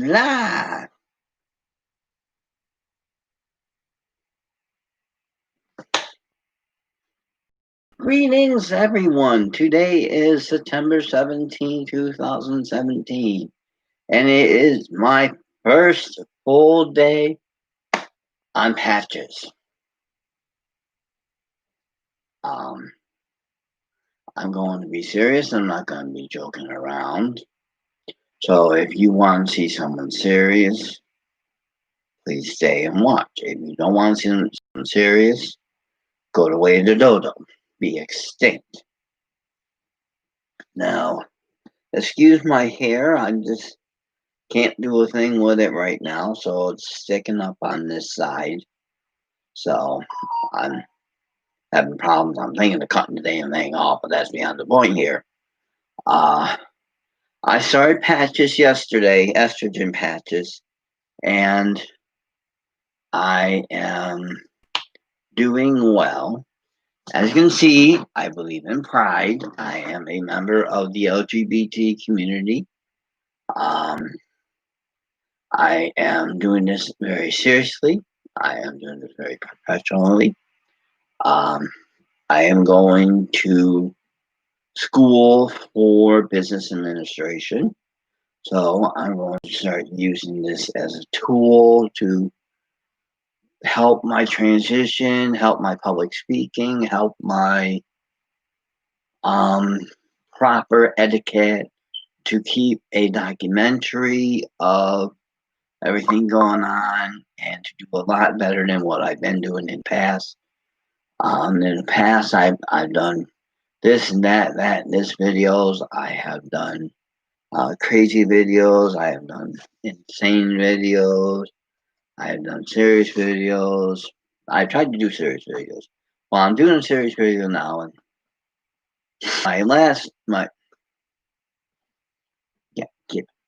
live. Greetings, everyone. Today is September 17, 2017, and it is my first full day on Patches. I'm going to be serious. I'm not going to be joking around. So if you want to see someone serious, please stay and watch. If you don't want to see someone serious, go to Way of the Dodo. Be extinct. Now, excuse my hair. I just can't do a thing with it right now, so it's sticking up on this side. So I'm having problems. I'm thinking of cutting the damn thing off, but that's beyond the point here. I started patches yesterday, estrogen patches, and I am doing well. As you can see, I believe in pride. I am a member of the LGBT community. I am doing this very seriously. I am doing this very professionally. I am going to school for business administration. So I'm going to start using this as a tool to help my transition, help my public speaking, help my proper etiquette, to keep a documentary of everything going on and to do a lot better than what I've been doing in the past. In the past, I've done this and that, this videos. I have done crazy videos. I have done insane videos. I have done serious videos. I tried to do serious videos. Well, I'm doing a serious video now, and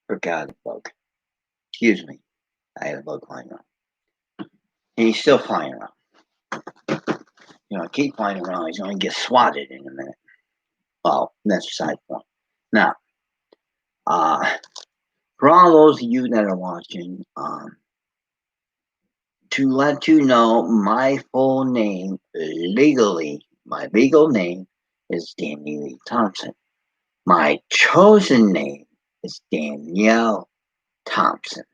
forgot the bug. Excuse me. I had a bug flying around. And he's still flying around. Keep flying around. He's going to get swatted in a minute. Well, that's a side point. Now, for all those of you that are watching, to let you know, my full name, my legal name is Danny Lee Thompson. My chosen name is Danielle Thompson.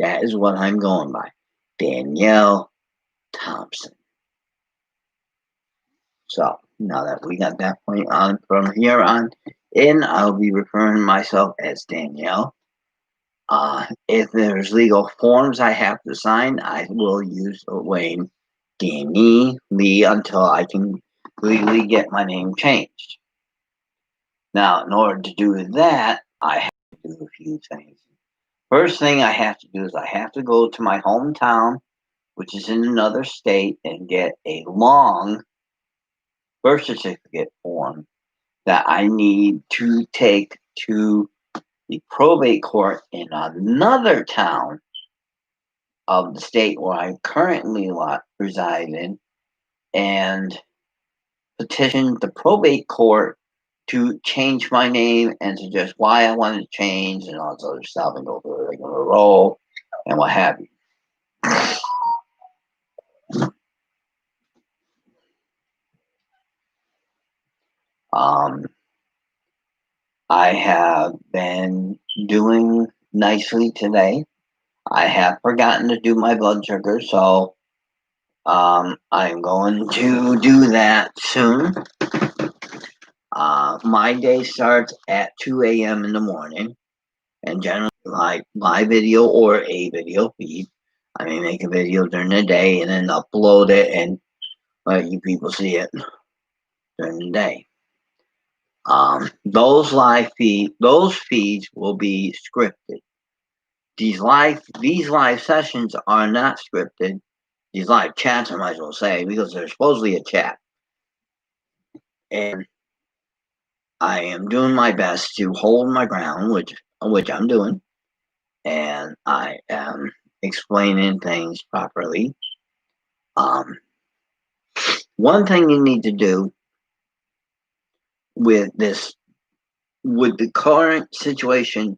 That is what I'm going by. Danielle Thompson. So, now that we got that point on, from here on in, I'll be referring to myself as Danielle. If there's legal forms I have to sign, I will use the name Danny Lee until I can legally get my name changed. Now, in order to do that, I have to do a few things. First thing I have to do is I have to go to my hometown, which is in another state, and get a long birth certificate form that I need to take to the probate court in another town of the state where I currently reside in, and petition the probate court to change my name and suggest why I wanted to change and all this other stuff, and go through a regular roll and what have you. I have been doing nicely today. I have forgotten to do my blood sugar, so I'm going to do that soon. My day starts at 2 a.m. in the morning, and generally live video or a video feed. I may make a video during the day and then upload it and let you people see it during the day. Those feeds will be scripted. These live sessions are not scripted. These live chats, I might as well say, because they're supposedly a chat. And I am doing my best to hold my ground, which I'm doing, and I am explaining things properly. One thing you need to do with the current situation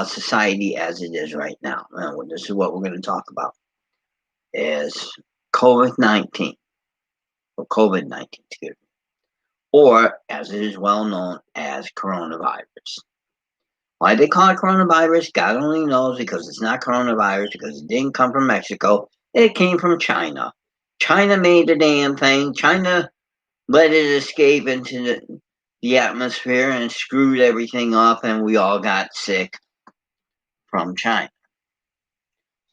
society as it is right now. And this is what we're going to talk about is COVID-19, or COVID-19, excuse me, or as it is well known as coronavirus. Why they call it coronavirus, God only knows, because it's not coronavirus, because it didn't come from Mexico. It came from China. China made the damn thing. China let it escape into the atmosphere and screwed everything up, and we all got sick from China.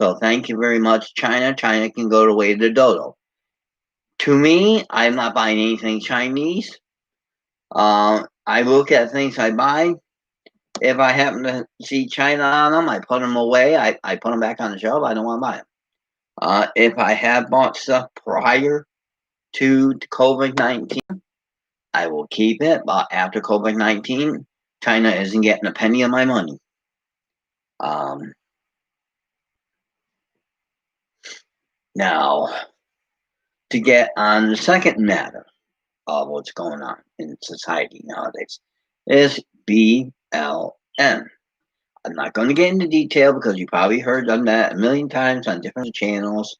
So thank you very much, China. China can go the way of the dodo. To me, I'm not buying anything Chinese. I look at things I buy. If I happen to see China on them, I put them away. I put them back on the shelf. I don't want to buy them. If I have bought stuff prior to COVID-19, I will keep it. But after COVID-19, China isn't getting a penny of my money. Now, to get on the second matter of what's going on in society nowadays is BLM. I'm not going to get into detail because you probably heard of that a million times on different channels.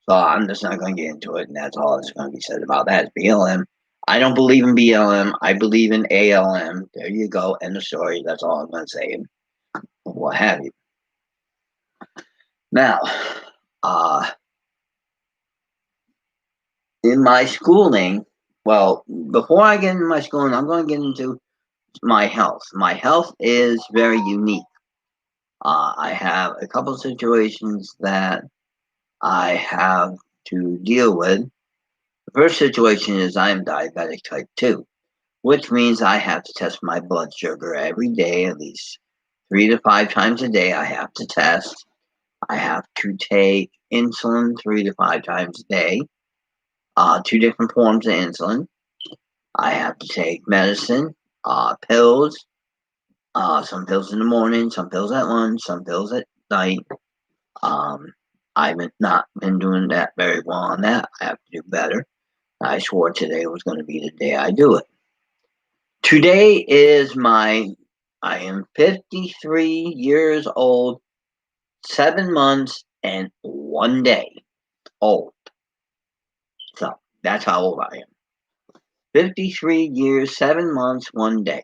So I'm just not going to get into it, and that's all that's going to be said about that is BLM. I don't believe in BLM. I believe in ALM. There you go. End of story. That's all I'm going to say. What have you. Now, in my schooling, well, before I get into my schooling, I'm going to get into my health. My health is very unique. I have a couple of situations that I have to deal with. The first situation is I am diabetic type 2, which means I have to test my blood sugar every day, at least 3 to 5 times a day. I have to test. I have to take insulin 3 to 5 times a day, 2 different forms of insulin. I have to take medicine, pills, some pills in the morning, some pills at lunch, some pills at night. I've not been doing that very well on that. I have to do better. I swore today was going to be the day I do it. Today is I am 53 years old, 7 months, and 1 day old. So that's how old I am. 53 years, 7 months, 1 day.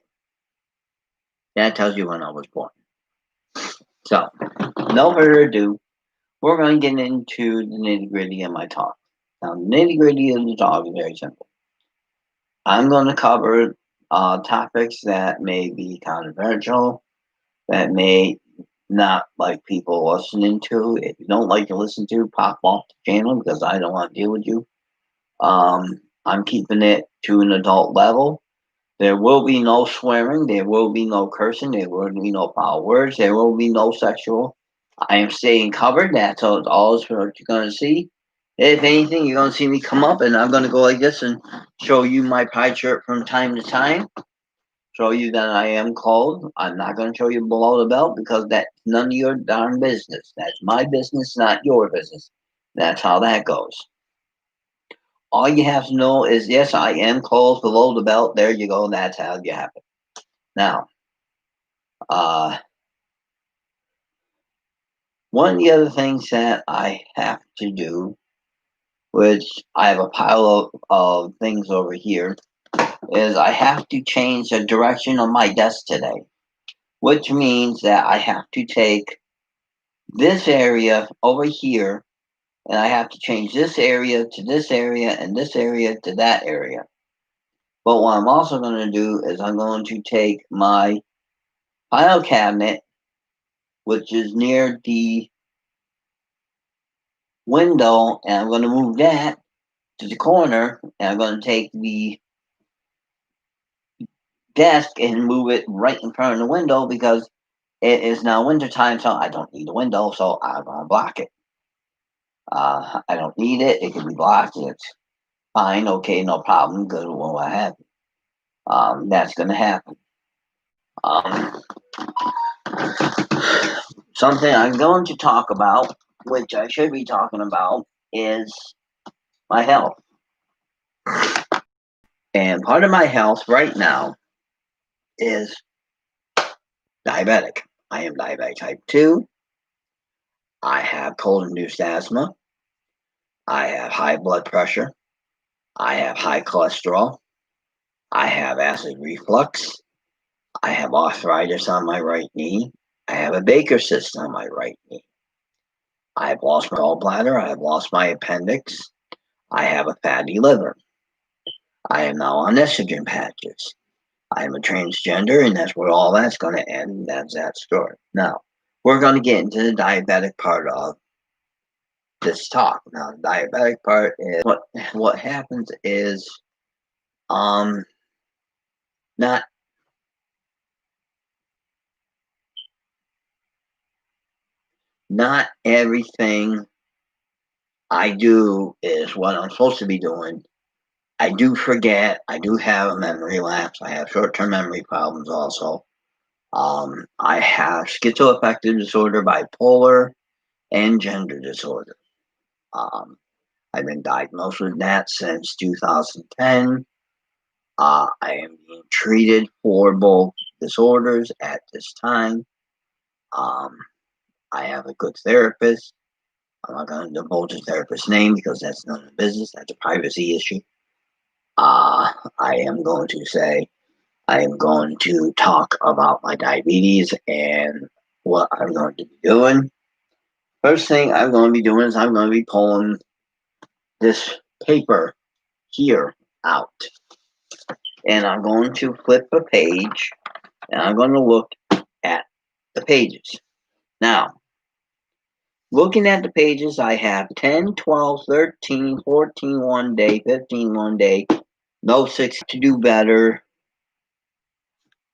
That tells you when I was born. So, no further ado, we're going to get into the nitty-gritty of my talk. Now, the nitty-gritty of the talk is very simple. I'm going to cover topics that may be controversial, that may not like people listening to. If you don't like to listen to, pop off the channel because I don't want to deal with you. I'm keeping it to an adult level. There will be no swearing. There will be no cursing. There will be no foul words. There will be no sexual. I am staying covered. That's all what you're going to see. If anything, you're going to see me come up and I'm going to go like this and show you my pie chart from time to time. Show you that I am cold. I'm not going to show you below the belt because that's none of your darn business. That's my business, not your business. That's how that goes. All you have to know is, yes, I am clothed below the belt. There you go. That's how you have it. Now, one of the other things that I have to do, which I have a pile of things over here, is I have to change the direction of my desk today, which means that I have to take this area over here and I have to change this area to this area and this area to that area. But what I'm also going to do is I'm going to take my file cabinet, which is near the window, and I'm going to move that to the corner, and I'm going to take the desk and move it right in front of the window because it is now winter time, so I don't need a window, so I'm going to block it. I don't need it. It can be blocked. It's fine. Okay, no problem. Good. Well, what have you. That's going to happen. Something I'm going to talk about, which I should be talking about, is my health. And part of my health right now is diabetic. I am diabetic type 2. I have cold-induced asthma. I have high blood pressure. I have high cholesterol. I have acid reflux. I have arthritis on my right knee. I have a Baker cyst on my right knee. I have lost my gallbladder. I have lost my appendix. I have a fatty liver. I am now on estrogen patches. I am a transgender, and that's where all that's going to end. That's that story. Now, we're going to get into the diabetic part of this talk. Now, the diabetic part is what happens is not everything I do is what I'm supposed to be doing. I do forget. I do have a memory lapse. I have short-term memory problems also. I have schizoaffective disorder, bipolar, and gender disorder. I've been diagnosed with that since 2010. I am being treated for both disorders at this time. I have a good therapist. I'm not going to divulge the therapist's name because that's none of the business. That's a privacy issue. I am going to say I am going to talk about my diabetes and what I'm going to be doing. First thing I'm going to be doing is I'm going to be pulling this paper here out. And I'm going to flip a page and I'm going to look at the pages. Now, looking at the pages, I have 10, 12, 13, 14 one day, 15 one day, no 6 to do better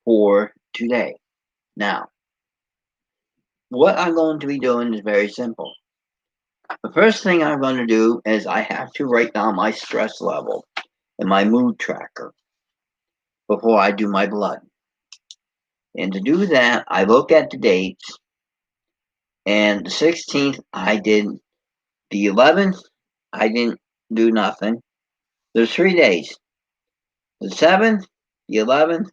for today. Now, what I'm going to be doing is very simple. The first thing I'm going to do is I have to write down my stress level in my mood tracker before I do my blood. And to do that, I look at the dates. And the 16th, I did. The 11th, I didn't do nothing. There's 3 days. The 7th, the 11th,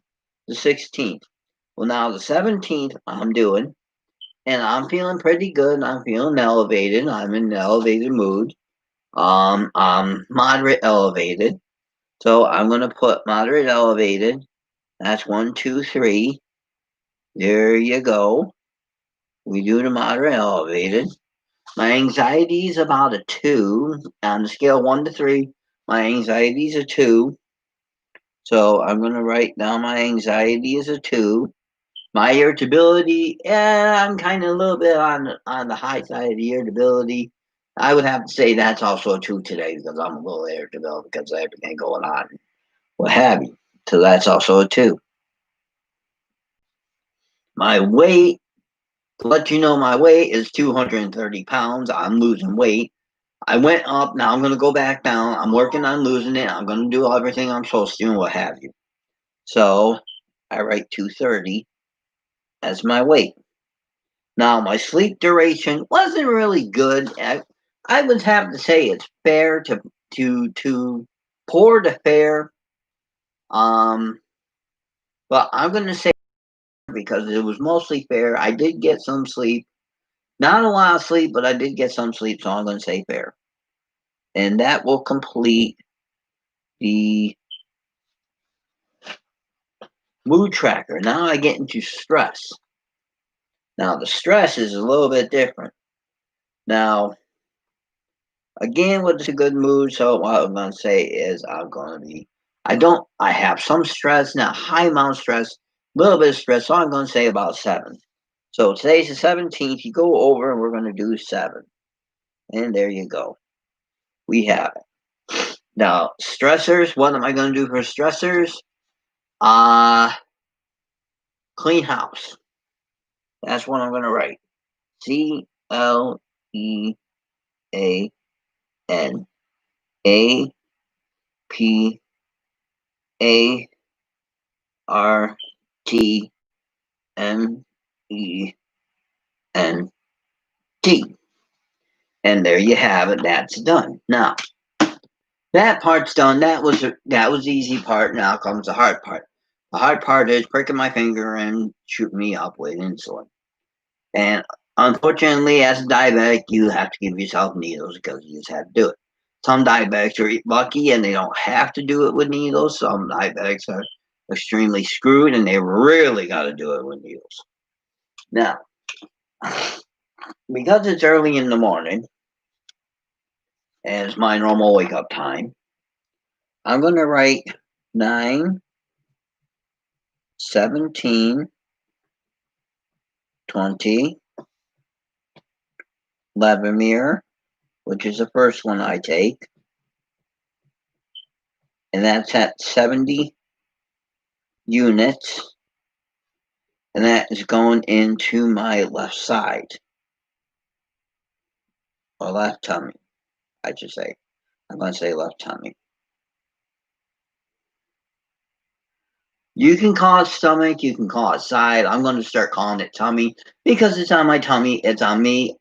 the 16th. Well, now the 17th, I'm doing. And I'm feeling pretty good. I'm feeling elevated. I'm in an elevated mood. I'm moderate elevated. So I'm going to put moderate elevated. That's 1, 2, 3. There you go. We do the moderate elevated. My anxiety is about a 2. On the scale 1 to 3, my anxiety is a 2. So I'm going to write down my anxiety is a 2. My irritability, I'm kind of a little bit on the high side of the irritability. I would have to say that's also a 2 today because I'm a little irritable because of everything going on, what have you. So that's also a 2. My weight, to let you know, my weight is 230 pounds. I'm losing weight. I went up. Now I'm going to go back down. I'm working on losing it. I'm going to do everything I'm supposed to and what have you. So I write 230 as my weight. Now, my sleep duration wasn't really good. I would have to say it's fair to poor to fair. But I'm going to say because it was mostly fair. I did get some sleep. Not a lot of sleep, but I did get some sleep, so I'm going to say fair. And that will complete the mood tracker. Now I get into stress. Now, the stress is a little bit different. Now, again, with a good mood, so what I'm going to say is I have some stress, not high amount of stress, a little bit of stress, so I'm going to say about 7. So today's the 17th, you go over and we're going to do 7. And there you go. We have it. Now, stressors, what am I going to do for stressors? Clean house. That's what I'm going to write. CLEANAHOUSE. And there you have it. That's done. Now, that part's done. That was the easy part. Now comes the hard part. The hard part is pricking my finger and shooting me up with insulin. And unfortunately, as a diabetic, you have to give yourself needles because you just have to do it. Some diabetics are lucky and they don't have to do it with needles. Some diabetics are extremely screwed and they really got to do it with needles. Now, because it's early in the morning and it's my normal wake up time, I'm going to write 9, 17, 20, Levemir, which is the first one I take. And that's at 70 units. And that is going into my left side. Or left tummy, I should say. I'm going to say left tummy. You can call it stomach, you can call it side. I'm going to start calling it tummy because it's on my tummy, it's on me.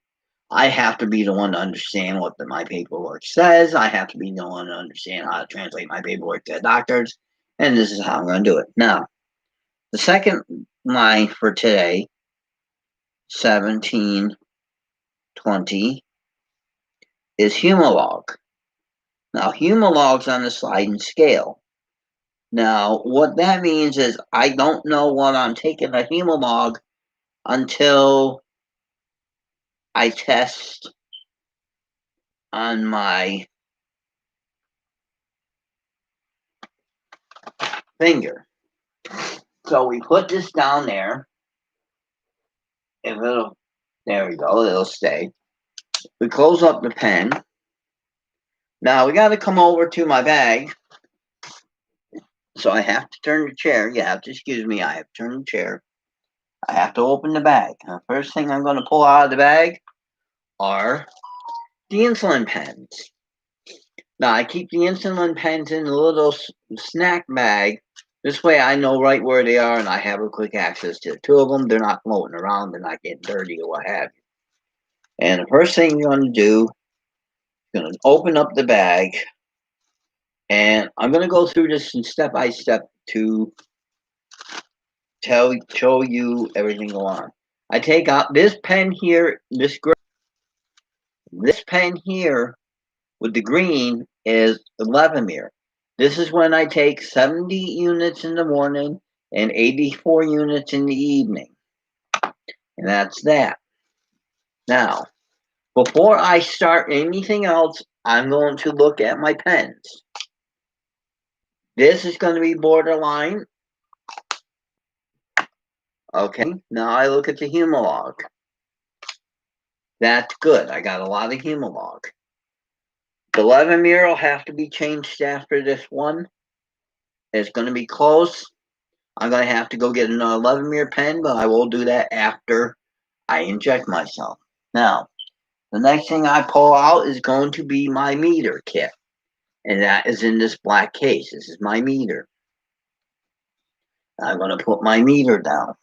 I have to be the one to understand what my paperwork says. I have to be the one to understand how to translate my paperwork to the doctors. And this is how I'm going to do it. Now, the second line for today, 1720, is Humalog. Now, Humalog's on the sliding scale. Now, what that means is I don't know what I'm taking a Humalog until I test on my finger. So we put this down there. If it'll, there we go, it'll stay. We close up the pen. Now we got to come over to my bag. So I have to turn the chair. You have to excuse me. I have to turn the chair. I have to open the bag. The first thing I'm going to pull out of the bag are the insulin pens. Now I keep the insulin pens in a little snack bag. This way I know right where they are and I have a quick access to the two of them. They're not floating around. They're not getting dirty or what have you. And the first thing you're going to do, you're going to open up the bag. And I'm going to go through this step by step to show you everything go on. I take out this pen here, this pen here with the green is Levemir. This is when I take 70 units in the morning and 84 units in the evening. And that's that. Now, before I start anything else, I'm going to look at my pens. This is going to be borderline. Okay, now I look at the Humalog. That's good. I got a lot of Humalog. The Levemir will have to be changed after this one. It's going to be close. I'm going to have to go get another Levemir pen, but I will do that after I inject myself. Now, the next thing I pull out is going to be my meter kit. And that is in this black case. This is my meter. I'm going to put my meter down.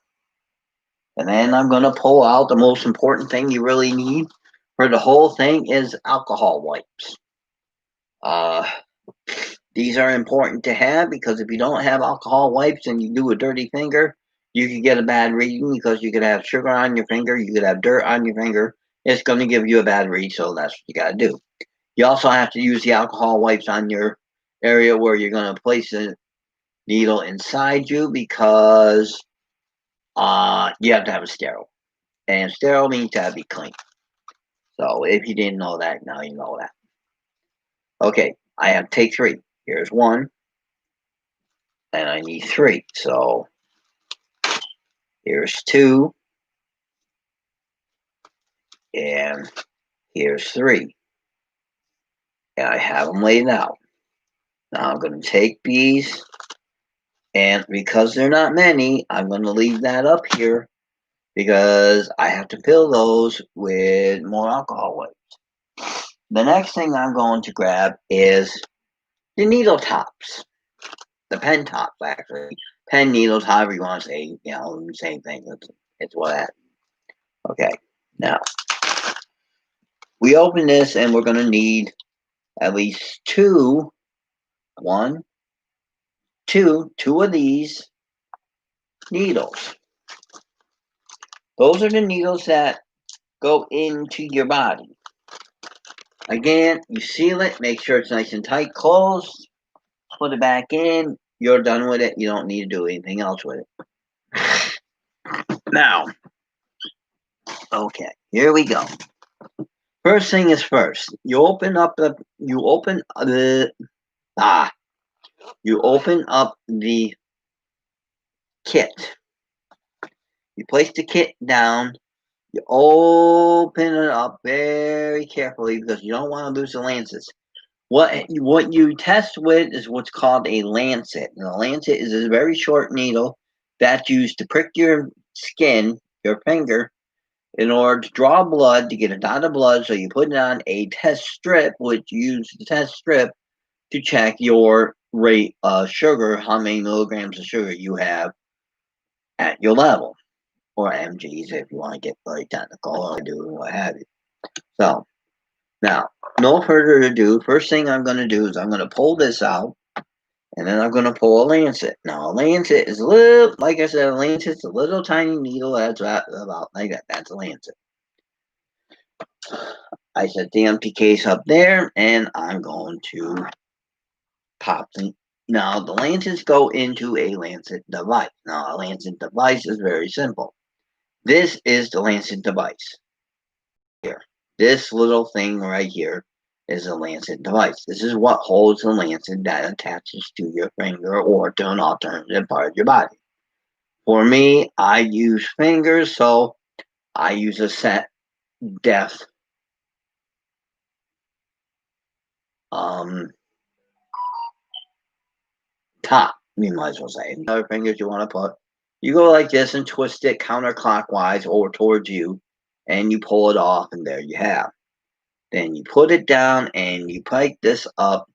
And then I'm going to pull out the most important thing you really need for the whole thing is alcohol wipes. These are important to have because if you don't have alcohol wipes and you do a dirty finger, you could get a bad reading because you could have sugar on your finger, you could have dirt on your finger. It's going to give you a bad read, so that's what you got to do. You also have to use the alcohol wipes on your area where you're going to place the needle inside you because you have to have a sterile. And sterile means to have it clean. So if you didn't know that, now you know that. Okay, I have take 3. Here's 1. And I need 3. So here's 2. And here's 3. And I have them laid out. Now I'm going to take these. And because they're not many, I'm going to leave that up here because I have to fill those with more alcohol wipes. The next thing I'm going to grab is the needle tops. The pen tops, actually. Pen needles, however you want to say, same thing. It's what that. Okay, now we open this and we're going to need at least 2 of these needles. Those are the needles that go into your body. Again, you seal it, make sure it's nice and tight, closed, put it back in, you're done with it. You don't need to do anything else with it. Now, okay, here we go. First thing is first. You open up the kit. You place the kit down. You open it up very carefully because you don't want to lose the lancets. What you test with is what's called a lancet. And a lancet is a very short needle that's used to prick your skin, your finger, in order to draw blood, to get a dot of blood. So you put it on a test strip, which you use the test strip to check your rate of sugar, how many milligrams of sugar you have at your level, or mg's if you want to get very technical, or do what have you. So now, no further ado, first thing I'm going to do is I'm going to pull this out, and then I'm going to pull a lancet. Now, a lancet is a little, like I said, a lancet's a little tiny needle that's about like that. That's a lancet. I set the empty case up there, and I'm going to pop the. Now, the lancets go into a lancet device. Now, a lancet device is very simple. This is the lancet device. Here, this little thing right here is a lancet device. This is what holds the lancet that attaches to your finger or to an alternative part of your body. For me, I use fingers, so I use a set depth top, you might as well say. Other fingers you want to put, you go like this and twist it counterclockwise over towards you, and you pull it off, and there you have. Then you put it down and you pipe this up,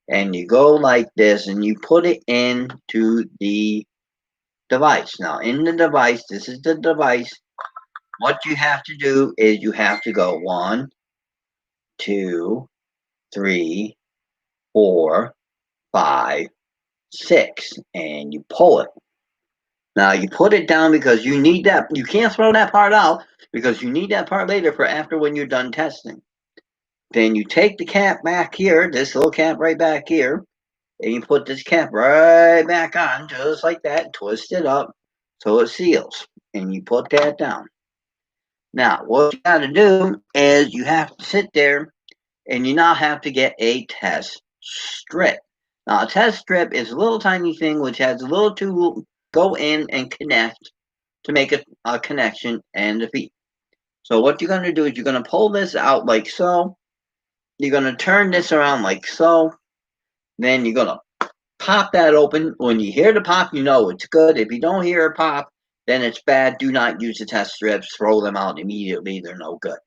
and you go like this, and you put it into the device. Now, in the device, this is the device. What you have to do is you have to go 1, 2, 3, 4, 5, 6, and you pull it. Now, you put it down because you need that. You can't throw that part out because you need that part later for after when you're done testing. Then you take the cap back here, this little cap right back here, and you put this cap right back on, just like that, twist it up so it seals, and you put that down. Now, what you got to do is you have to sit there, and you now have to get a test strip. Now, a test strip is a little tiny thing which has a little tool go in and connect to make a connection and defeat. So what you're going to do is you're going to pull this out like so. You're going to turn this around like so. Then you're going to pop that open. When you hear the pop, you know it's good. If you don't hear a pop, then it's bad. Do not use the test strips. Throw them out immediately. They're no good.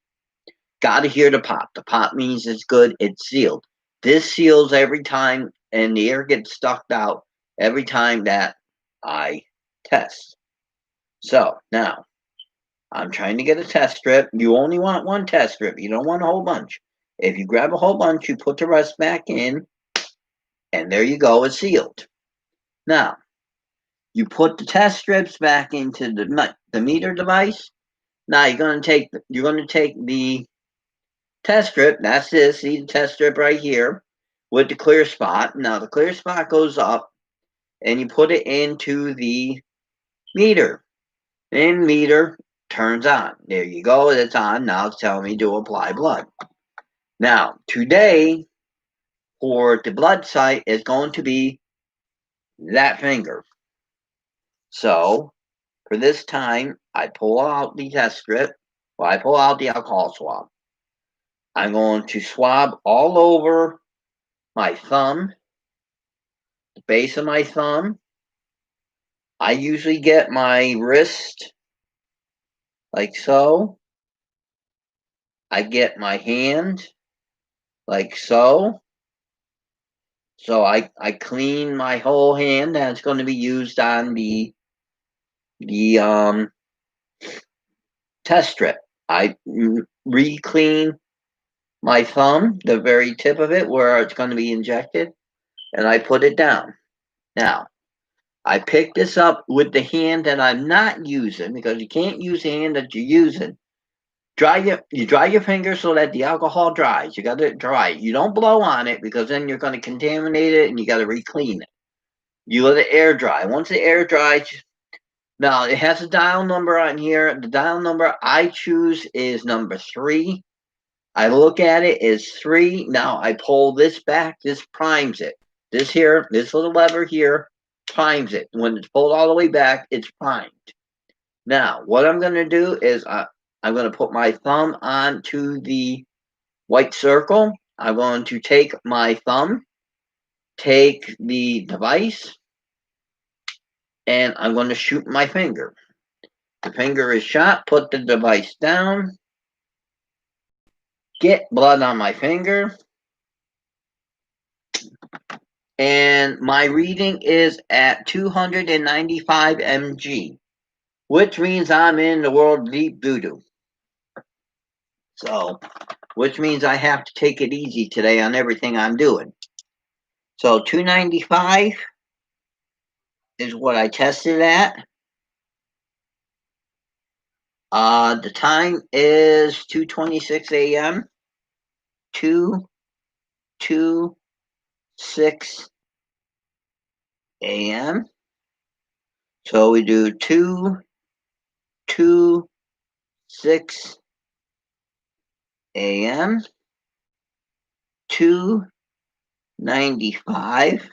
Got to hear the pop. The pop means it's good. It's sealed. This seals every time, and the air gets sucked out every time that I test. So now, I'm trying to get a test strip. You only want one test strip. You don't want a whole bunch. If you grab a whole bunch, you put the rest back in, and there you go. It's sealed. Now, you put the test strips back into the meter device. Now you're going to take the test strip. That's this. See the test strip right here with the clear spot. Now the clear spot goes up, and you put it into the meter. And meter turns on. There you go. It's on. Now it's telling me to apply blood. Now, today, for the blood site, is going to be that finger. So, for this time, I pull out the test strip. Well, I pull out the alcohol swab. I'm going to swab all over my thumb, the base of my thumb. I usually get my wrist like so. I get my hand like so. So I clean my whole hand. That's going to be used on the test strip. I re-clean my thumb, the very tip of it where it's going to be injected, and I put it down. Now, I pick this up with the hand that I'm not using, because you can't use the hand that you're using. You dry your fingers so that the alcohol dries. You got to dry it. You don't blow on it, because then you're going to contaminate it and you got to re-clean it. You let it air dry. Once the air dries, now it has a dial number on here. The dial number I choose is number 3. I look at it as 3. Now I pull this back. This primes it. This little lever here primes it. When it's pulled all the way back, it's primed. Now, what I'm going to do is I'm going to put my thumb onto the white circle. I'm going to take my thumb, take the device, and I'm going to shoot my finger. The finger is shot, put the device down, get blood on my finger, and my reading is at 295 mg, which means I'm in the world of deep voodoo. So, which means I have to take it easy today on everything I'm doing. So 295 is what I tested at. The time is 2:26 a.m. 2:26 a.m. So we do 2:26 a.m. 295.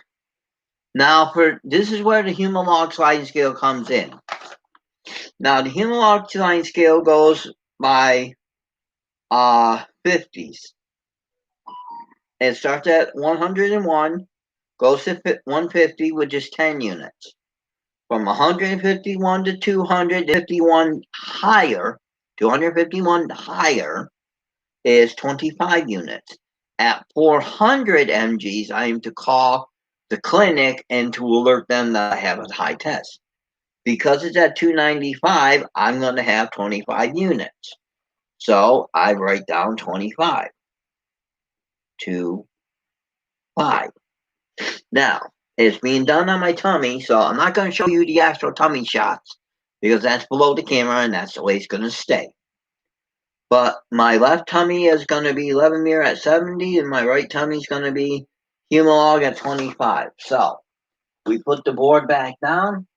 Now this is where the Humalog sliding scale comes in. Now the Humalog sliding scale goes by 50s. It starts at 101, goes to 150, which is 10 units. From 151 to 251 higher, 251 higher is 25 units. At 400 mgs, I am to call the clinic and to alert them that I have a high test. Because it's at 295, I'm going to have 25 units. So I write down 25. 2, 5. Now, it's being done on my tummy, so I'm not going to show you the actual tummy shots, because that's below the camera and that's the way it's going to stay. But my left tummy is going to be Levemir at 70, and my right tummy is going to be Humalog at 25. So, we put the board back down,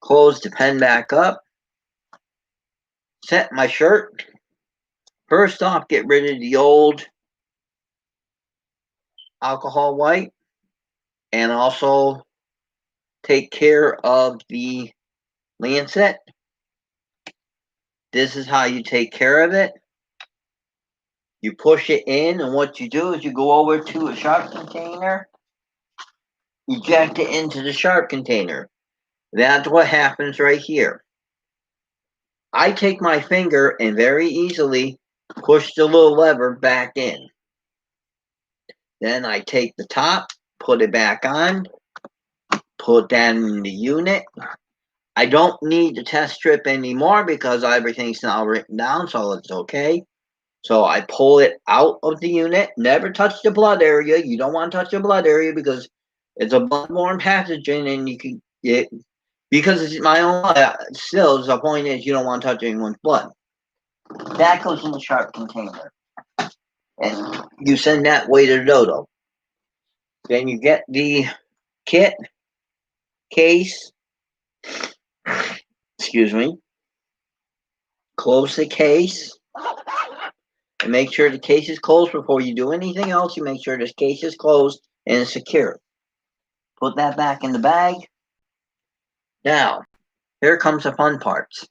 close the pen back up, set my shirt. First off, get rid of the old alcohol white, and also take care of the lancet. This is how you take care of it. You push it in, and what you do is you go over to a sharp container, eject it into the sharp container. That's what happens right here. I take my finger and very easily push the little lever back in. Then I take the top, put it back on, put that in the unit. I don't need the test strip anymore because everything's now written down, so it's okay. So I pull it out of the unit. Never touch the blood area. You don't want to touch the blood area because it's a bloodborne pathogen, and you can get, because it's my own blood. Still, the point is you don't want to touch anyone's blood. That goes in the sharp container, and you send that way to Dodo. Then you get the kit case. Excuse me. Close the case. And make sure the case is closed before you do anything else. You make sure this case is closed and it's secure. Put that back in the bag. Now, here comes the fun parts.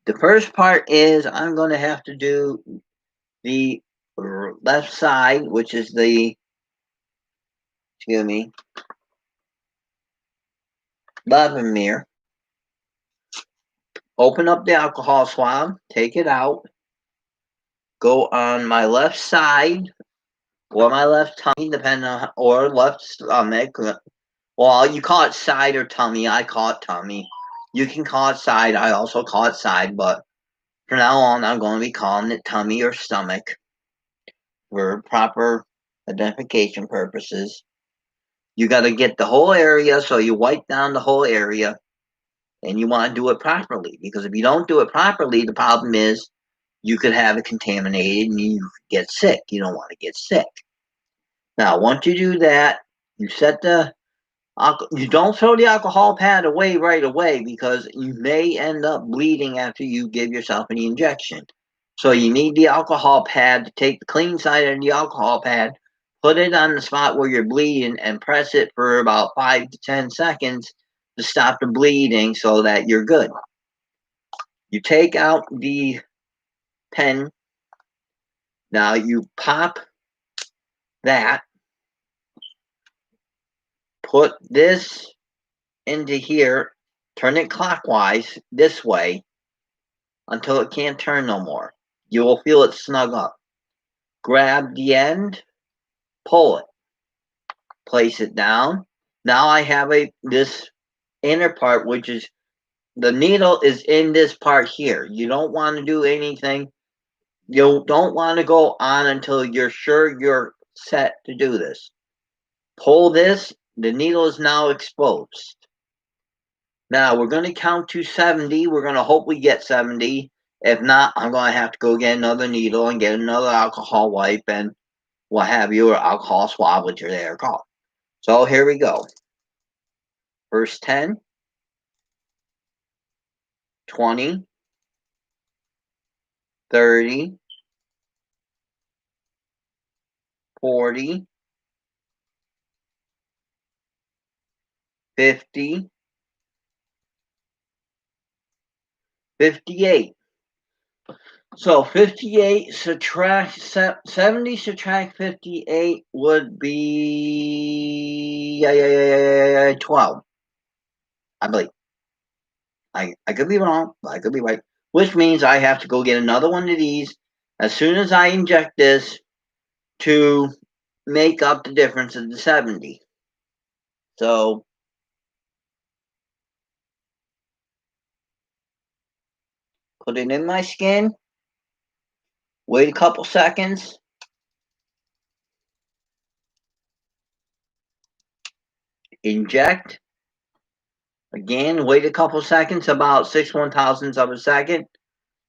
The first part is I'm going to have to do the left side, which is the, Levemir. Open up the alcohol swab, take it out, go on my left side, or my left tummy, depending on, or left stomach. Well, you call it side or tummy. I call it tummy. You can call it side. I also call it side, but from now on, I'm going to be calling it tummy or stomach for proper identification purposes. You got to get the whole area, so you wipe down the whole area, and you want to do it properly. Because if you don't do it properly, the problem is you could have it contaminated and you get sick. You don't want to get sick. Now, once you do that, you set the you don't throw the alcohol pad away right away because you may end up bleeding after you give yourself an injection. So you need the alcohol pad to take the clean side of the alcohol pad, put it on the spot where you're bleeding, and press it for about 5 to 10 seconds to stop the bleeding so that you're good. You take out the pen. Now you pop that, put this into here, turn it clockwise this way until it can't turn no more. You will feel it snug up. Grab the end, pull it, place it down. Now I have this inner part, which is the needle is in this part here. You don't want to do anything. You don't want to go on until you're sure you're set to do this. Pull this. The needle is now exposed. Now we're going to count to 70. We're going to hope we get 70. If not, I'm going to have to go get another needle and get another alcohol wipe and what have you, or alcohol swab, which they are called. So here we go. First 10, 20, 30, 40, 50, 58. So 58 subtract 70 subtract 58 would be 12. I believe. I could be wrong, but I could be right. Which means I have to go get another one of these as soon as I inject this to make up the difference of the 70. So put it in my skin, wait a couple seconds, inject, again, wait a couple seconds, about 6/1000ths of a second.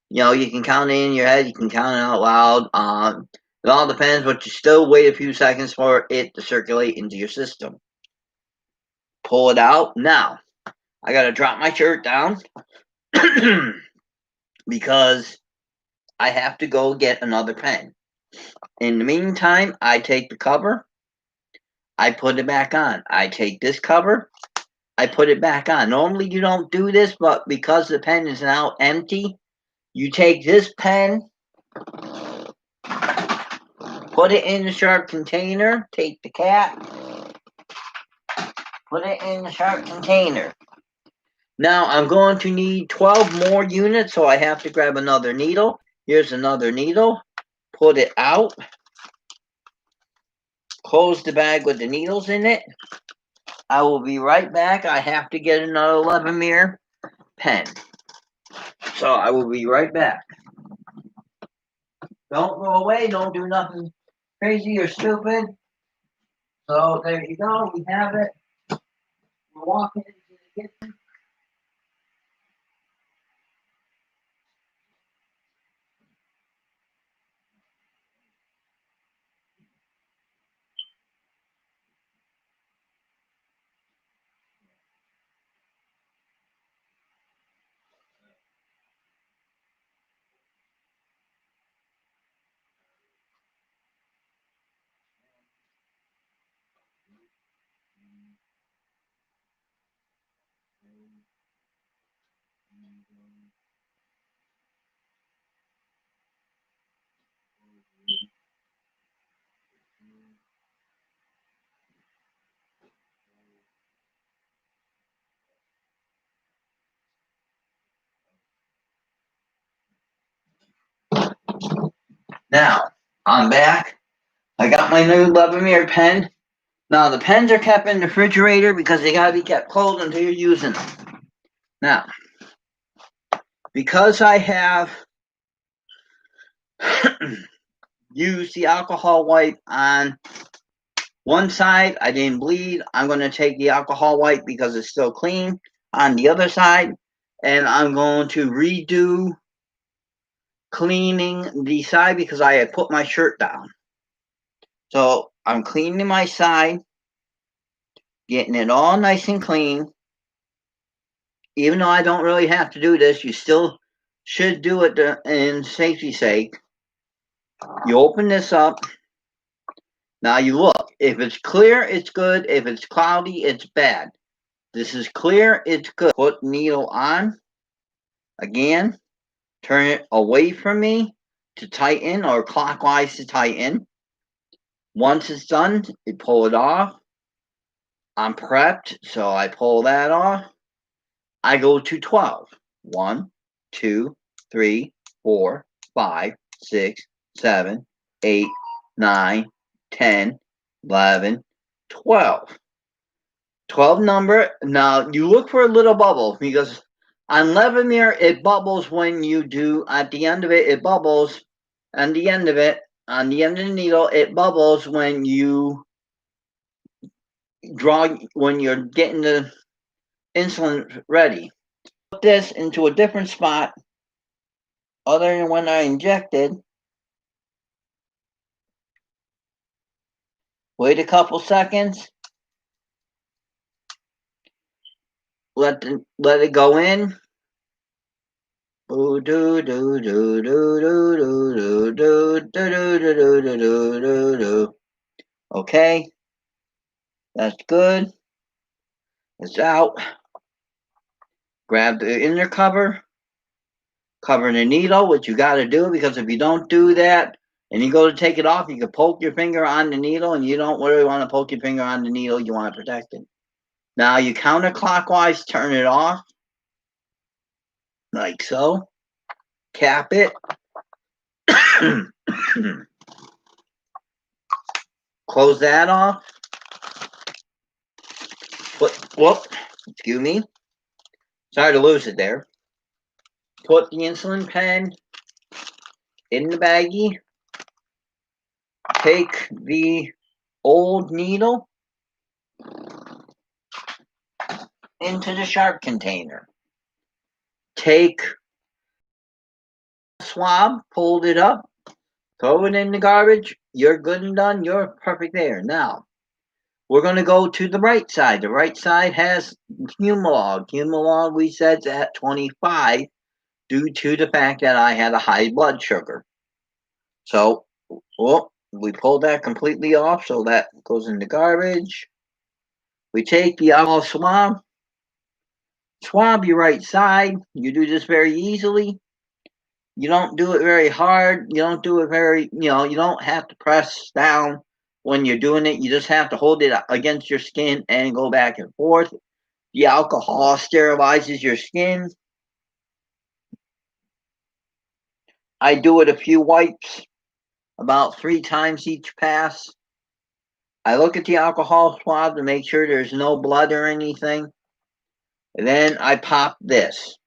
You know, you can count it in your head, you can count it out loud. It all depends, but you still wait a few seconds for it to circulate into your system. Pull it out. Now, I gotta drop my shirt down because I have to go get another pen. In the meantime, I take the cover, I put it back on. I take this cover, I put it back on. Normally you don't do this, but because the pen is now empty, you take this pen, put it in the sharp container, take the cap, put it in the sharp container. Now I'm going to need 12 more units, so I have to grab another needle. Here's another needle. Put it out. Close the bag with the needles in it. I will be right back. I have to get another Levemir pen. So I will be right back. Don't go away. Don't do nothing crazy or stupid. So there you go. We have it. We're walking into the kitchen. Now, I'm back. I got my new Levemir pen. Now, the pens are kept in the refrigerator because they got to be kept cold until you're using them. Now, because I have used the alcohol wipe on One side, I didn't bleed. I'm going to take the alcohol wipe because it's still clean on the other side. And I'm going to redo cleaning the side because I had put my shirt down. So I'm cleaning my side, getting it all nice and clean. Even though I don't really have to do this, you still should do it in safety's sake. You open this up. Now you look. If it's clear, it's good. If it's cloudy, it's bad. This is clear, it's good. Put needle on. Again, turn it away from me to tighten or clockwise to tighten. Once it's done, you pull it off. I'm prepped, so I pull that off. I go to 12. 1, 2, 3, 4, 5, 6, 7, 8, 9, 10, 11, 12. 12 number. Now you look for a little bubble because on Levemir it bubbles when you do at the end of it. It bubbles on the end of it. On the end of the needle, it bubbles when you draw when you're getting the insulin ready. Put this into a different spot other than when I injected. Wait a couple seconds. Let it go in. Okay, that's good. It's out. Grab the inner cover, cover the needle, which you got to do because if you don't do that and you go to take it off, you can poke your finger on the needle, and you don't really want to poke your finger on the needle. You want to protect it. Now you counterclockwise turn it off, like so. Cap it. Close that off. Whoop, excuse me. Sorry to lose it there. Put the insulin pen in the baggie. Take the old needle into the sharp container. Take swab, fold it up, throw it in the garbage. You're good and done. You're perfect there. Now, we're going to go to the right side. The right side has Humalog. Humalog, we said, is at 25 due to the fact that I had a high blood sugar. So, we pulled that completely off, so that goes in the garbage. We take the alcohol swab your right side. You do this very easily. You don't do it very hard. You don't do it very, you don't have to press down when you're doing it. You just have to hold it against your skin and go back and forth. The alcohol sterilizes your skin. I do it a few wipes, about 3 times each pass. I look at the alcohol swab to make sure there's no blood or anything. And then I pop this.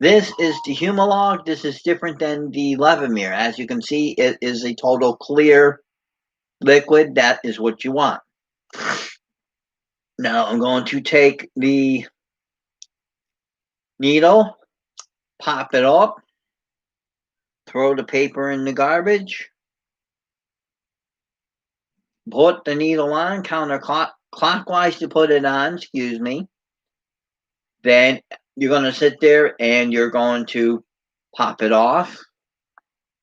This is the Humalog. This is different than the Levemir. As you can see, it is a total clear liquid. That is what you want. Now I'm going to take the needle, pop it up, throw the paper in the garbage, put the needle on, counterclockwise to put it on, excuse me. Then you're going to sit there and you're going to pop it off,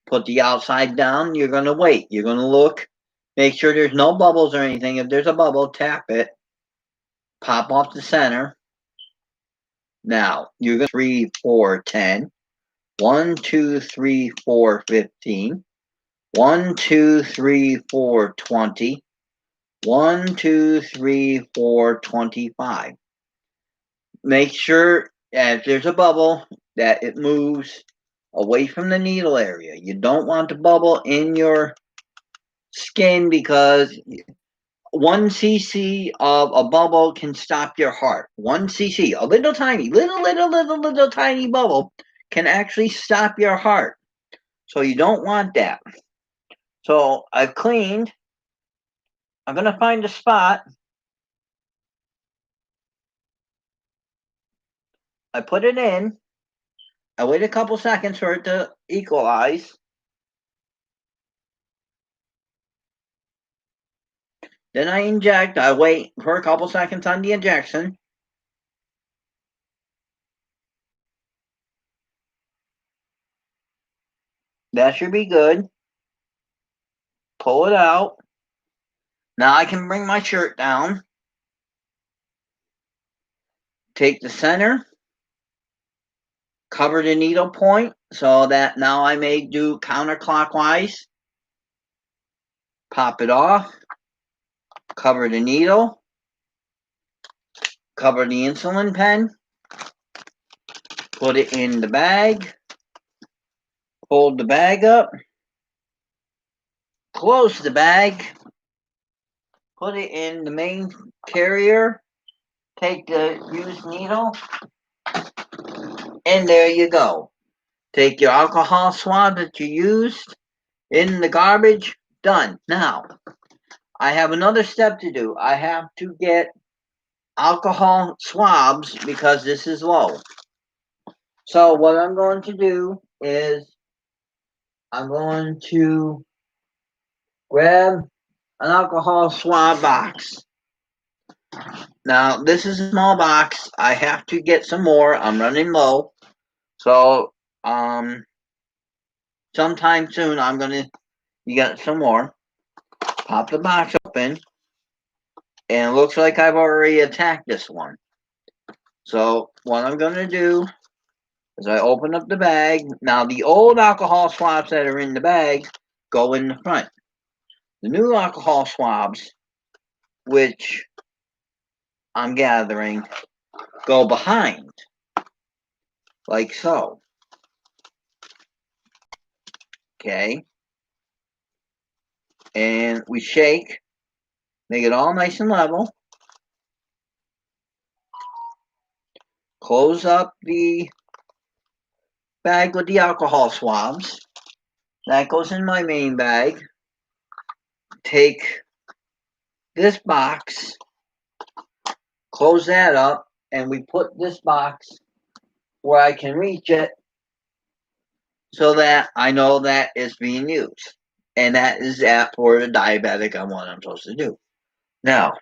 put the outside down. You're going to wait. You're going to look, make sure there's no bubbles or anything. If there's a bubble, tap it, pop off the center. Now you're going to 3, 4, 10. 1, 2, 3, 4, 15. 1, 2, 3, 4, 20. 1, 2, 3, 4, 25. Make sure if there's a bubble that it moves away from the needle area. You don't want the bubble in your skin because 1 cc of a bubble can stop your heart. 1 cc, a little tiny, little tiny bubble can actually stop your heart. So you don't want that. So I've cleaned I'm going to find a spot. I put it in. I wait a couple seconds for it to equalize. Then I inject. I wait for a couple seconds on the injection. That should be good. Pull it out. Now I can bring my shirt down. Take the center. Cover the needle point so that now I may do counterclockwise. Pop it off. Cover the needle. Cover the insulin pen. Put it in the bag. Fold the bag up. Close the bag. Put it in the main carrier. Take the used needle. And there you go. Take your alcohol swab that you used in the garbage. Done. Now, I have another step to do. I have to get alcohol swabs because this is low. So what I'm going to do is I'm going to grab an alcohol swab box. Now this is a small box. I have to get some more. I'm running low. So sometime soon I'm gonna get some more. Pop the box open. And it looks like I've already attacked this one. So what I'm gonna do is I open up the bag. Now the old alcohol swabs that are in the bag go in the front. The new alcohol swabs, which I'm gathering, go behind, like so. Okay. And we shake, make it all nice and level. Close up the bag with the alcohol swabs. That goes in my main bag. Take this box, close that up, and we put this box where I can reach it so that I know that it's being used. And that is that for the diabetic on what I'm supposed to do. Now,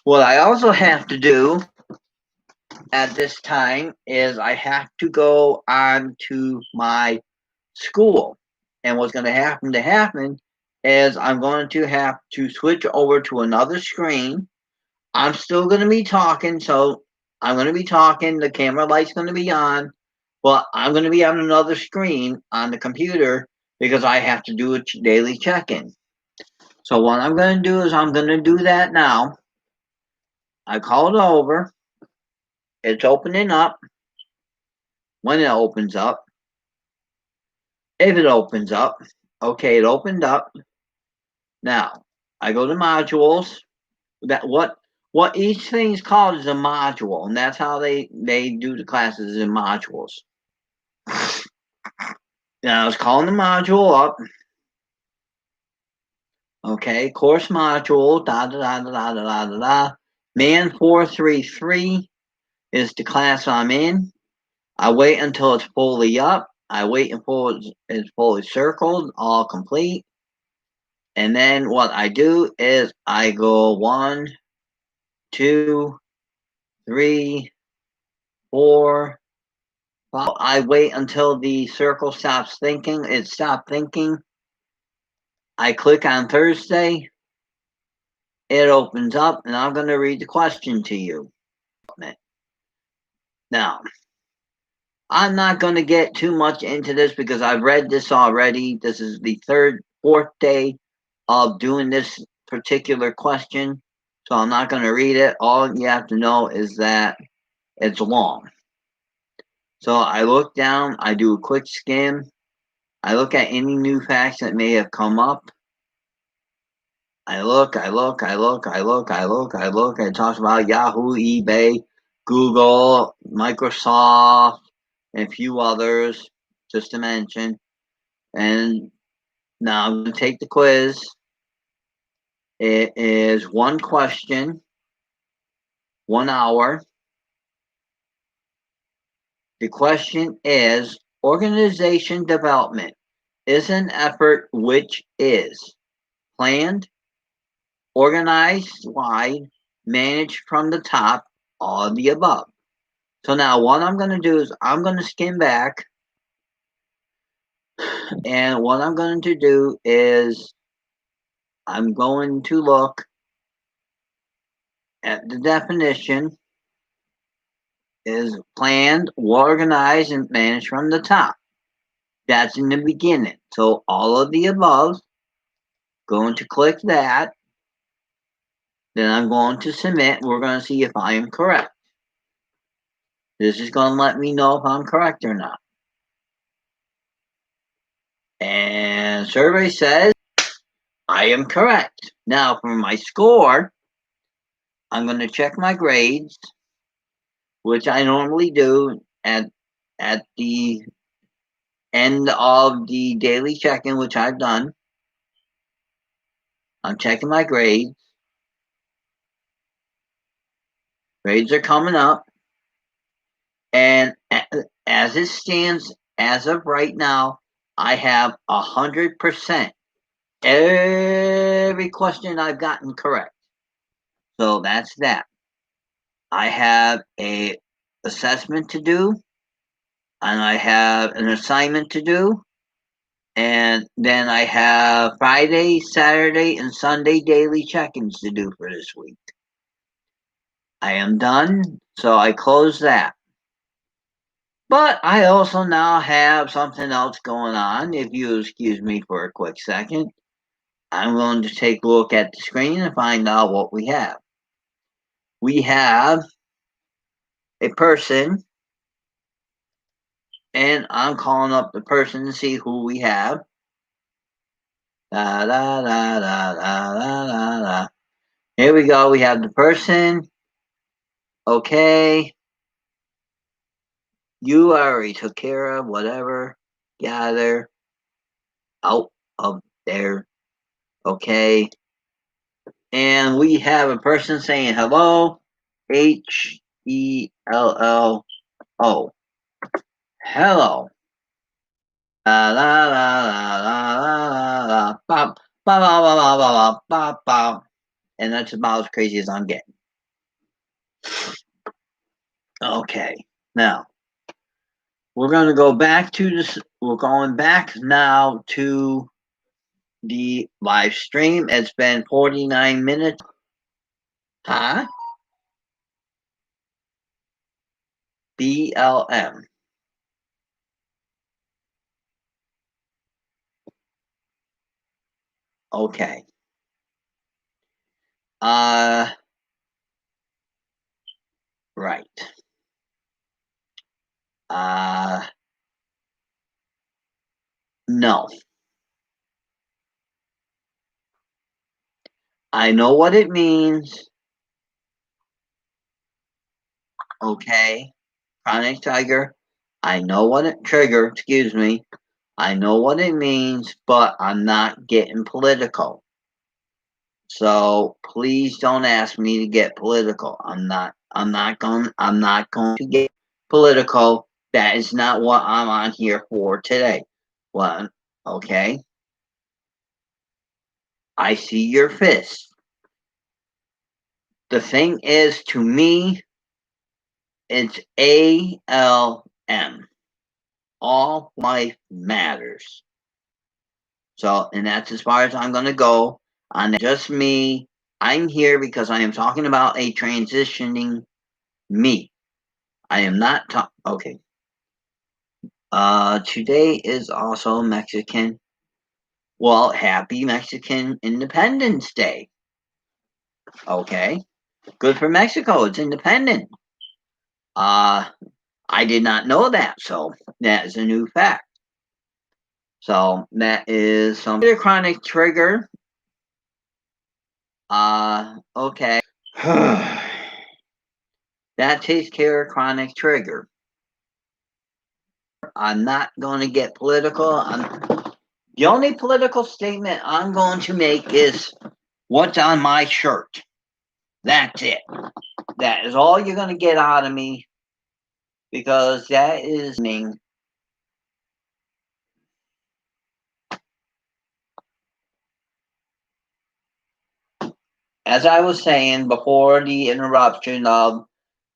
what I also have to do at this time is I have to go on to my school. And what's going to happen is I'm going to have to switch over to another screen. I'm still going to be talking, so I'm going to be talking. The camera light's going to be on, but I'm going to be on another screen on the computer because I have to do a daily check-in. So what I'm going to do is I'm going to do that now. I call it over. It's opening up. When it opens up, if it opens up, okay, it opened up. Now I go to modules. That what each thing is called is a module, and that's how they do the classes in modules. Now I was calling the module up. Okay, course module, da da da da da da da da. Man 433 is the class I'm in. I wait until it's fully up. I wait until it's fully circled, all complete. And then what I do is I go 1, 2, 3, 4, 5. I wait until the circle stops thinking. It stopped thinking. I click on Thursday. It opens up, and I'm going to read the question to you. Now, I'm not going to get too much into this because I've read this already. This is the fourth day of doing this particular question. So I'm not going to read it. All you have to know is that it's long. So I look down, I do a quick skim. I look at any new facts that may have come up. I look. It talks about Yahoo, eBay, Google, Microsoft, and a few others, just to mention. And now I'm going to take the quiz. It is one question, 1 hour. The question is, organization development is an effort which is planned, organized wide, managed from the top, all of the above. So now what I'm going to do is I'm going to skim back, and what I'm going to do is I'm going to look at the definition is planned, organized, and managed from the top. That's in the beginning. So all of the above, going to click that. Then I'm going to submit. We're going to see if I am correct. This is going to let me know if I'm correct or not. And survey says I am correct. Now for my score, I'm going to check my grades, which I normally do at the end of the daily check-in, which I've done. I'm checking my grades. Grades are coming up. And as it stands, as of right now, I have 100%. Every question I've gotten correct. So that's that. I have a assessment to do, and I have an assignment to do, and then I have Friday, Saturday, and Sunday daily check-ins to do for this week. I am done, so I close that. But I also now have something else going on. If you excuse me for a quick second, I'm going to take a look at the screen and find out what we have. We have a person, and I'm calling up the person to see who we have. Da, da, da, da, da, da, da, da. Here we go. We have the person. Okay. You already took care of whatever. Gather out of there. Okay. And we have a person saying hello. HELLO. Hello. La la la la la la la bop, bop, bop, bop, bop, bop, bop. And that's about as crazy as I'm getting. Okay. Now we're going to go back to this. We're going back now to the live stream. It's been 49 minutes. Huh? BLM. Okay. Right. No. I know what it means. Okay. Chronic Tiger. I know what it trigger, excuse me. I know what it means, but I'm not getting political. So please don't ask me to get political. I'm not going to get political. That is not what I'm on here for today. Well, okay. I see your fist. The thing is, to me, it's ALM. All life matters. So, and that's as far as I'm going to go on just me. I'm here because I am talking about a transitioning me. I am not talking. Okay. Today is also Mexican. Well, happy Mexican Independence Day. Okay. Good for Mexico. It's independent. I did not know that, so that is a new fact. So that is some chronic trigger. Okay. That takes care of chronic trigger. I'm not going to get political. The only political statement I'm going to make is what's on my shirt. That's it. That is all you're going to get out of me, because that is meaning. As I was saying before the interruption of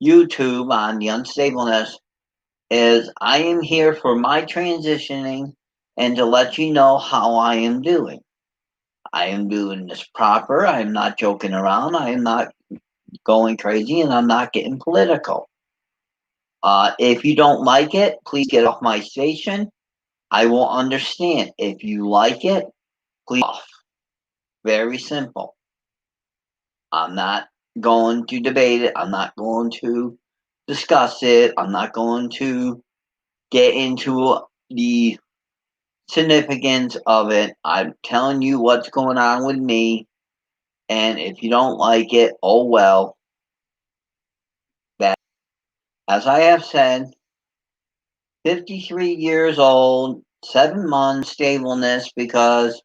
YouTube on the unstableness, is I am here for my transitioning and to let you know how I am doing. I am doing this proper. I am not joking around. I am not going crazy, and I'm not getting political. If you don't like it, please get off my station. I will understand. If you like it, please off. Very simple. I'm not going to debate it. I'm not going to discuss it. I'm not going to get into the significance of it. I'm telling you what's going on with me. And if you don't like it, oh well. That, as I have said, 53 years old, 7 months stableness, because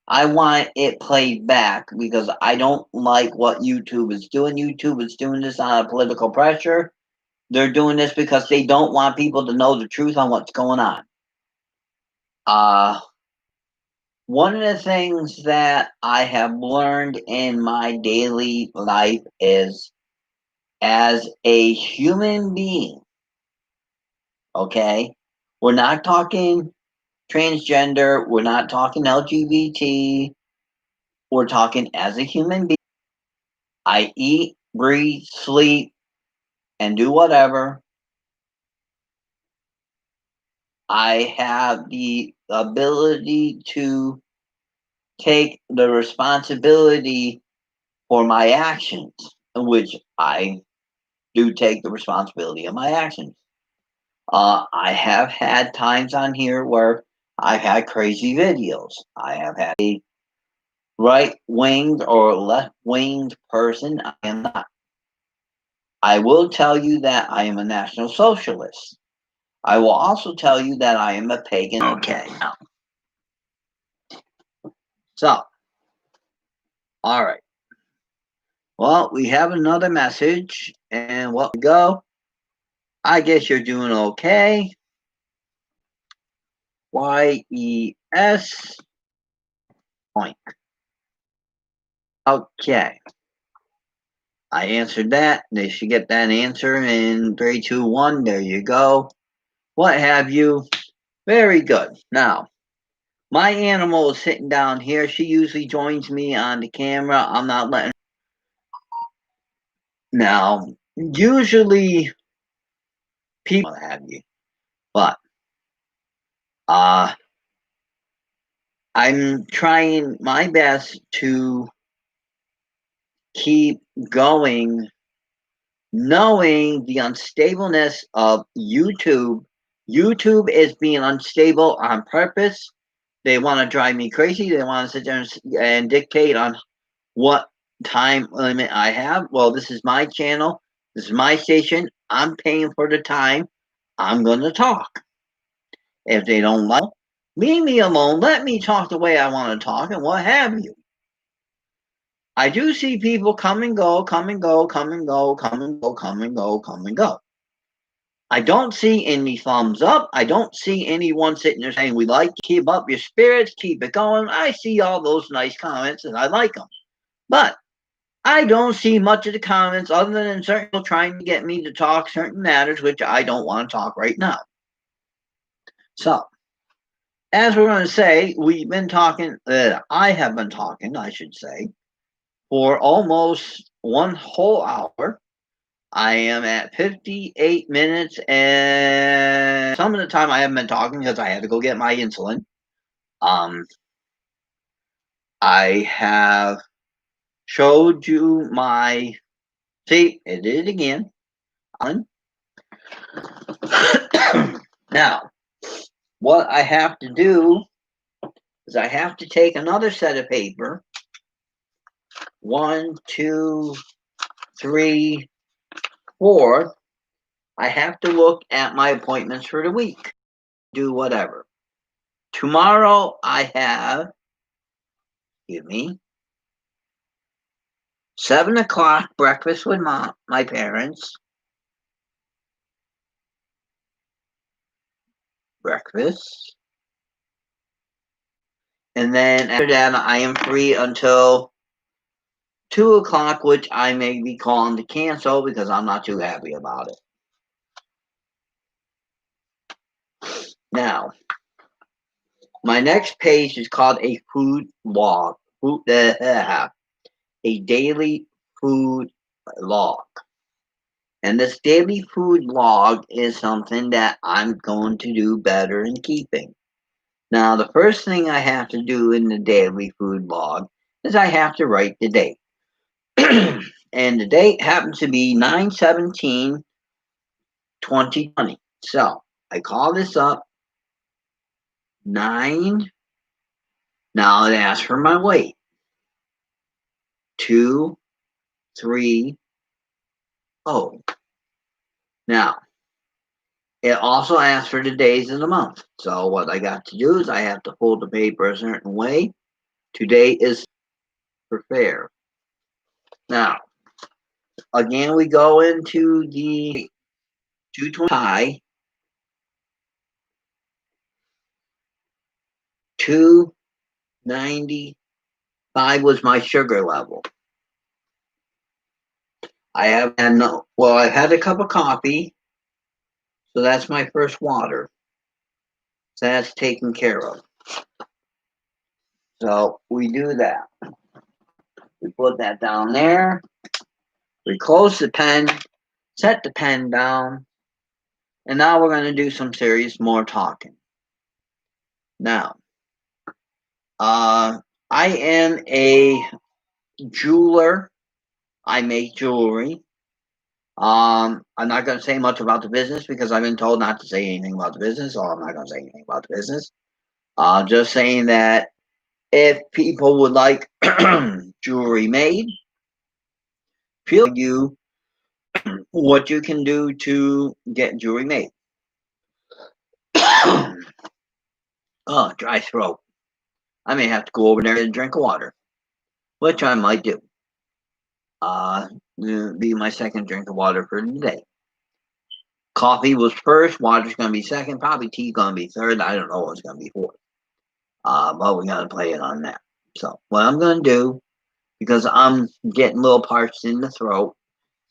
I want it played back, because I don't like what YouTube is doing. YouTube is doing this on political pressure. They're doing this because they don't want people to know the truth on what's going on. One of the things that I have learned in my daily life is, as a human being, okay, we're not talking transgender, we're not talking LGBT, we're talking as a human being. I eat, breathe, sleep, and do whatever. I have the ability to take the responsibility for my actions, which I do take the responsibility of my actions. I have had times on here where I've had crazy videos. I have had a right winged or left winged person. I am not. I will tell you that I am a National Socialist. I will also tell you that I am a pagan. Okay. So, all right. Well, we have another message, and what we go. I guess you're doing okay. YES point. Okay. I answered that. They should get that answer in 3, 2, 1. There you go. What have you? Very good. Now, my animal is sitting down here. She usually joins me on the camera. I'm not letting. Now, usually people have you, but I'm trying my best to keep going, knowing the unstableness of YouTube. YouTube is being unstable on purpose. They want to drive me crazy. They want to sit there and dictate on what time limit I have. Well, this is my channel. This is my station. I'm paying for the time. I'm going to talk. If they don't like, leave me alone. Let me talk the way I want to talk, and what have you. I do see people come and go, come and go, come and go, come and go, come and go, come and go. I don't see any thumbs up. I don't see anyone sitting there saying, "We like to keep up your spirits, keep it going." I see all those nice comments, and I like them. But I don't see much of the comments other than certain people trying to get me to talk certain matters, which I don't want to talk right now. So, as we're going to say, we've been talking, I have been talking, I should say, for almost one whole hour. I am at 58 minutes, and some of the time I haven't been talking because I had to go get my insulin. I have showed you my, see, it did it again. Now, what I have to do is I have to take another set of paper. 1, 2, 3, 4. I have to look at my appointments for the week. Do whatever. Tomorrow I have, excuse me, 7 o'clock, breakfast with my parents. Breakfast. And then after that, I am free until 2 o'clock, which I may be calling to cancel because I'm not too happy about it. Now, my next page is called a food log. A daily food log. And this daily food log is something that I'm going to do better in keeping. Now, the first thing I have to do in the daily food log is I have to write the date. And the date happens to be 9/17/2020. So I call this up 9. Now it asks for my weight. 230. Now it also asks for the days of the month. So what I got to do is I have to fold the paper a certain way. Today is for fair. Now, again, we go into the 220 high, 295 was my sugar level. I have had I've had a cup of coffee, so that's my first water. So that's taken care of. So we do that. We put that down there. We close the pen, set the pen down, and now we're going to do some serious more talking. Now, I am a jeweler. I make jewelry. I'm not going to say much about the business because I've been told not to say anything about the business, so I'm not going to say anything about the business. Just saying that if people would like jewelry made, feel you what you can do to get jewelry made. Oh, dry throat. I may have to go over there and drink water, which I might do. Be my second drink of water for the day. Coffee was first, water's going to be second, probably tea going to be third. I don't know what's going to be fourth. But we got to play it on that. So what I'm going to do, because I'm getting little parched in the throat,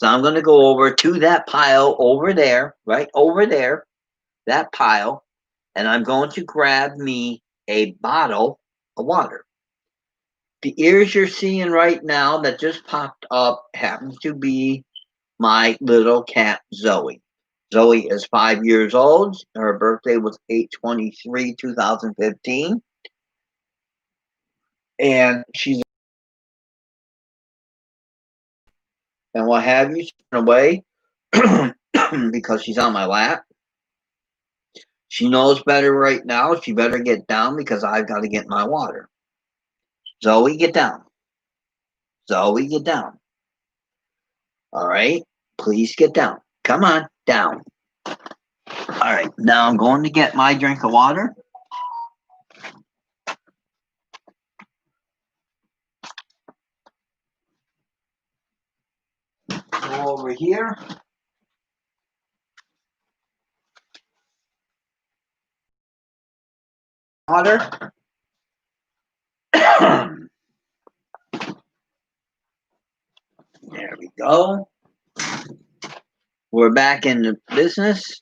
so I'm going to go over to that pile over there, right over there, that pile, and I'm going to grab me a bottle of water. The ears you're seeing right now that just popped up happens to be my little cat, Zoe. Zoe is 5 years old. Her birthday was 8/23/2015. And she's and what have you, she's away because she's on my lap. She knows better right now. She better get down because I've got to get my water. Zoe, get down. Zoe, get down. All right, please get down. Come on, down. All right, now I'm going to get my drink of water. Go over here. Water. There we go. We're back in the business.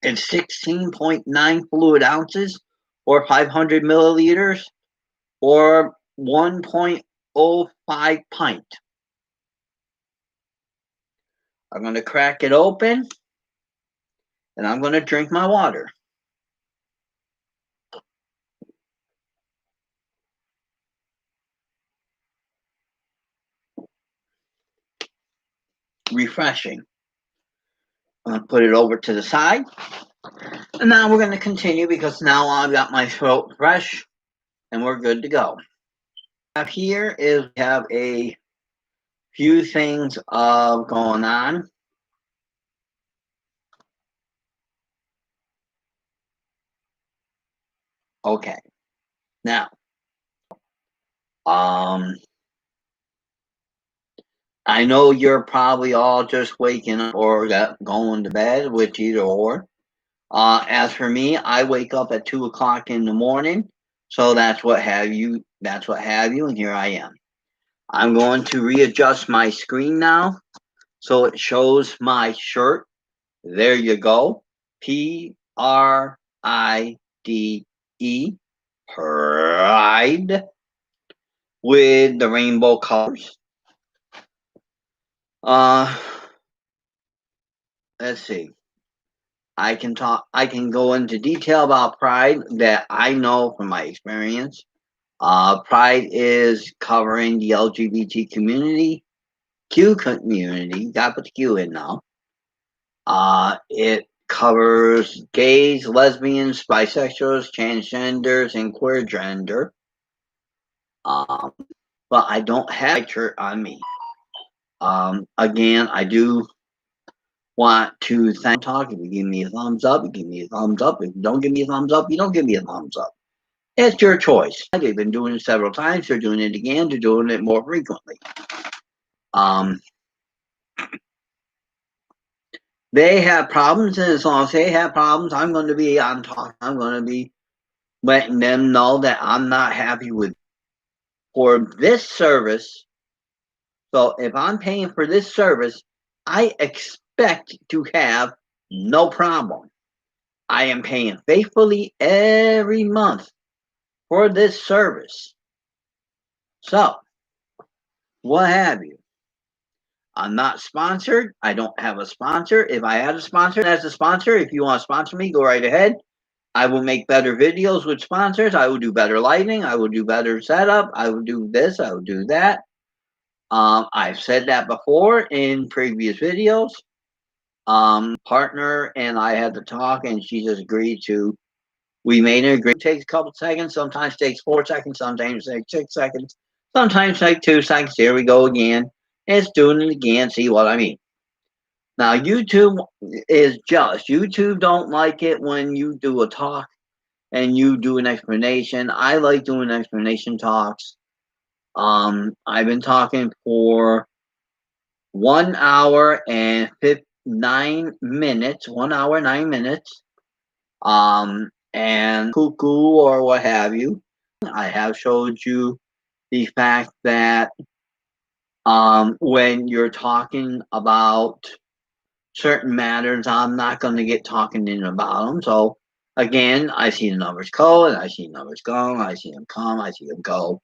It's 16.9 fluid ounces or 500 milliliters or 1.05 pint. I'm going to crack it open and I'm going to drink my water. Refreshing. I'm going to put it over to the side. And now we're going to continue because now I've got my throat fresh and we're good to go. Here is we have a few things going on. Okay. Now, I know you're probably all just waking up or going to bed, which either or. As for me, I wake up at 2 o'clock in the morning, so that's what have you. That's what have you, and here I am. I'm going to readjust my screen now so it shows my shirt. There you go. PRIDE, Pride, with the rainbow colors. Uh, let's see. I can go into detail about Pride that I know from my experience. Pride is covering the LGBT community, Q community. Got to put the Q in now. It covers gays, lesbians, bisexuals, transgenders, and queer gender. But I don't have my shirt on me. Again, I do want to thank talk. If you give me a thumbs up, you give me a thumbs up. If you don't give me a thumbs up, you don't give me a thumbs up. It's your choice. They've been doing it several times. They're doing it again. They're doing it more frequently. They have problems, and as long as they have problems, I'm going to be on talk. I'm going to be letting them know that I'm not happy with for this service. So if I'm paying for this service, I expect to have no problem. I am paying faithfully every month for this service. So, what have you? I'm not sponsored. I don't have a sponsor. If I had a sponsor, as a sponsor, if you want to sponsor me, go right ahead. I will make better videos with sponsors. I will do better lighting. I will do better setup. I will do this. I will do that. I've said that before in previous videos. Partner and I had to talk, and she just agreed to. We made an agreement. It takes a couple seconds. Sometimes it takes 4 seconds. Sometimes it takes 6 seconds. Sometimes like 2 seconds. Here we go again. It's doing it again. See what I mean? Now YouTube is jealous. YouTube don't like it when you do a talk and you do an explanation. I like doing explanation talks. I've been talking for 1 hour and 9 minutes. 1 hour 9 minutes. And cuckoo or what have you. I have showed you the fact that when you're talking about certain matters, I'm not going to get talking in about them. So again, I see the numbers go, and I see numbers go, and I see them come, I see them go.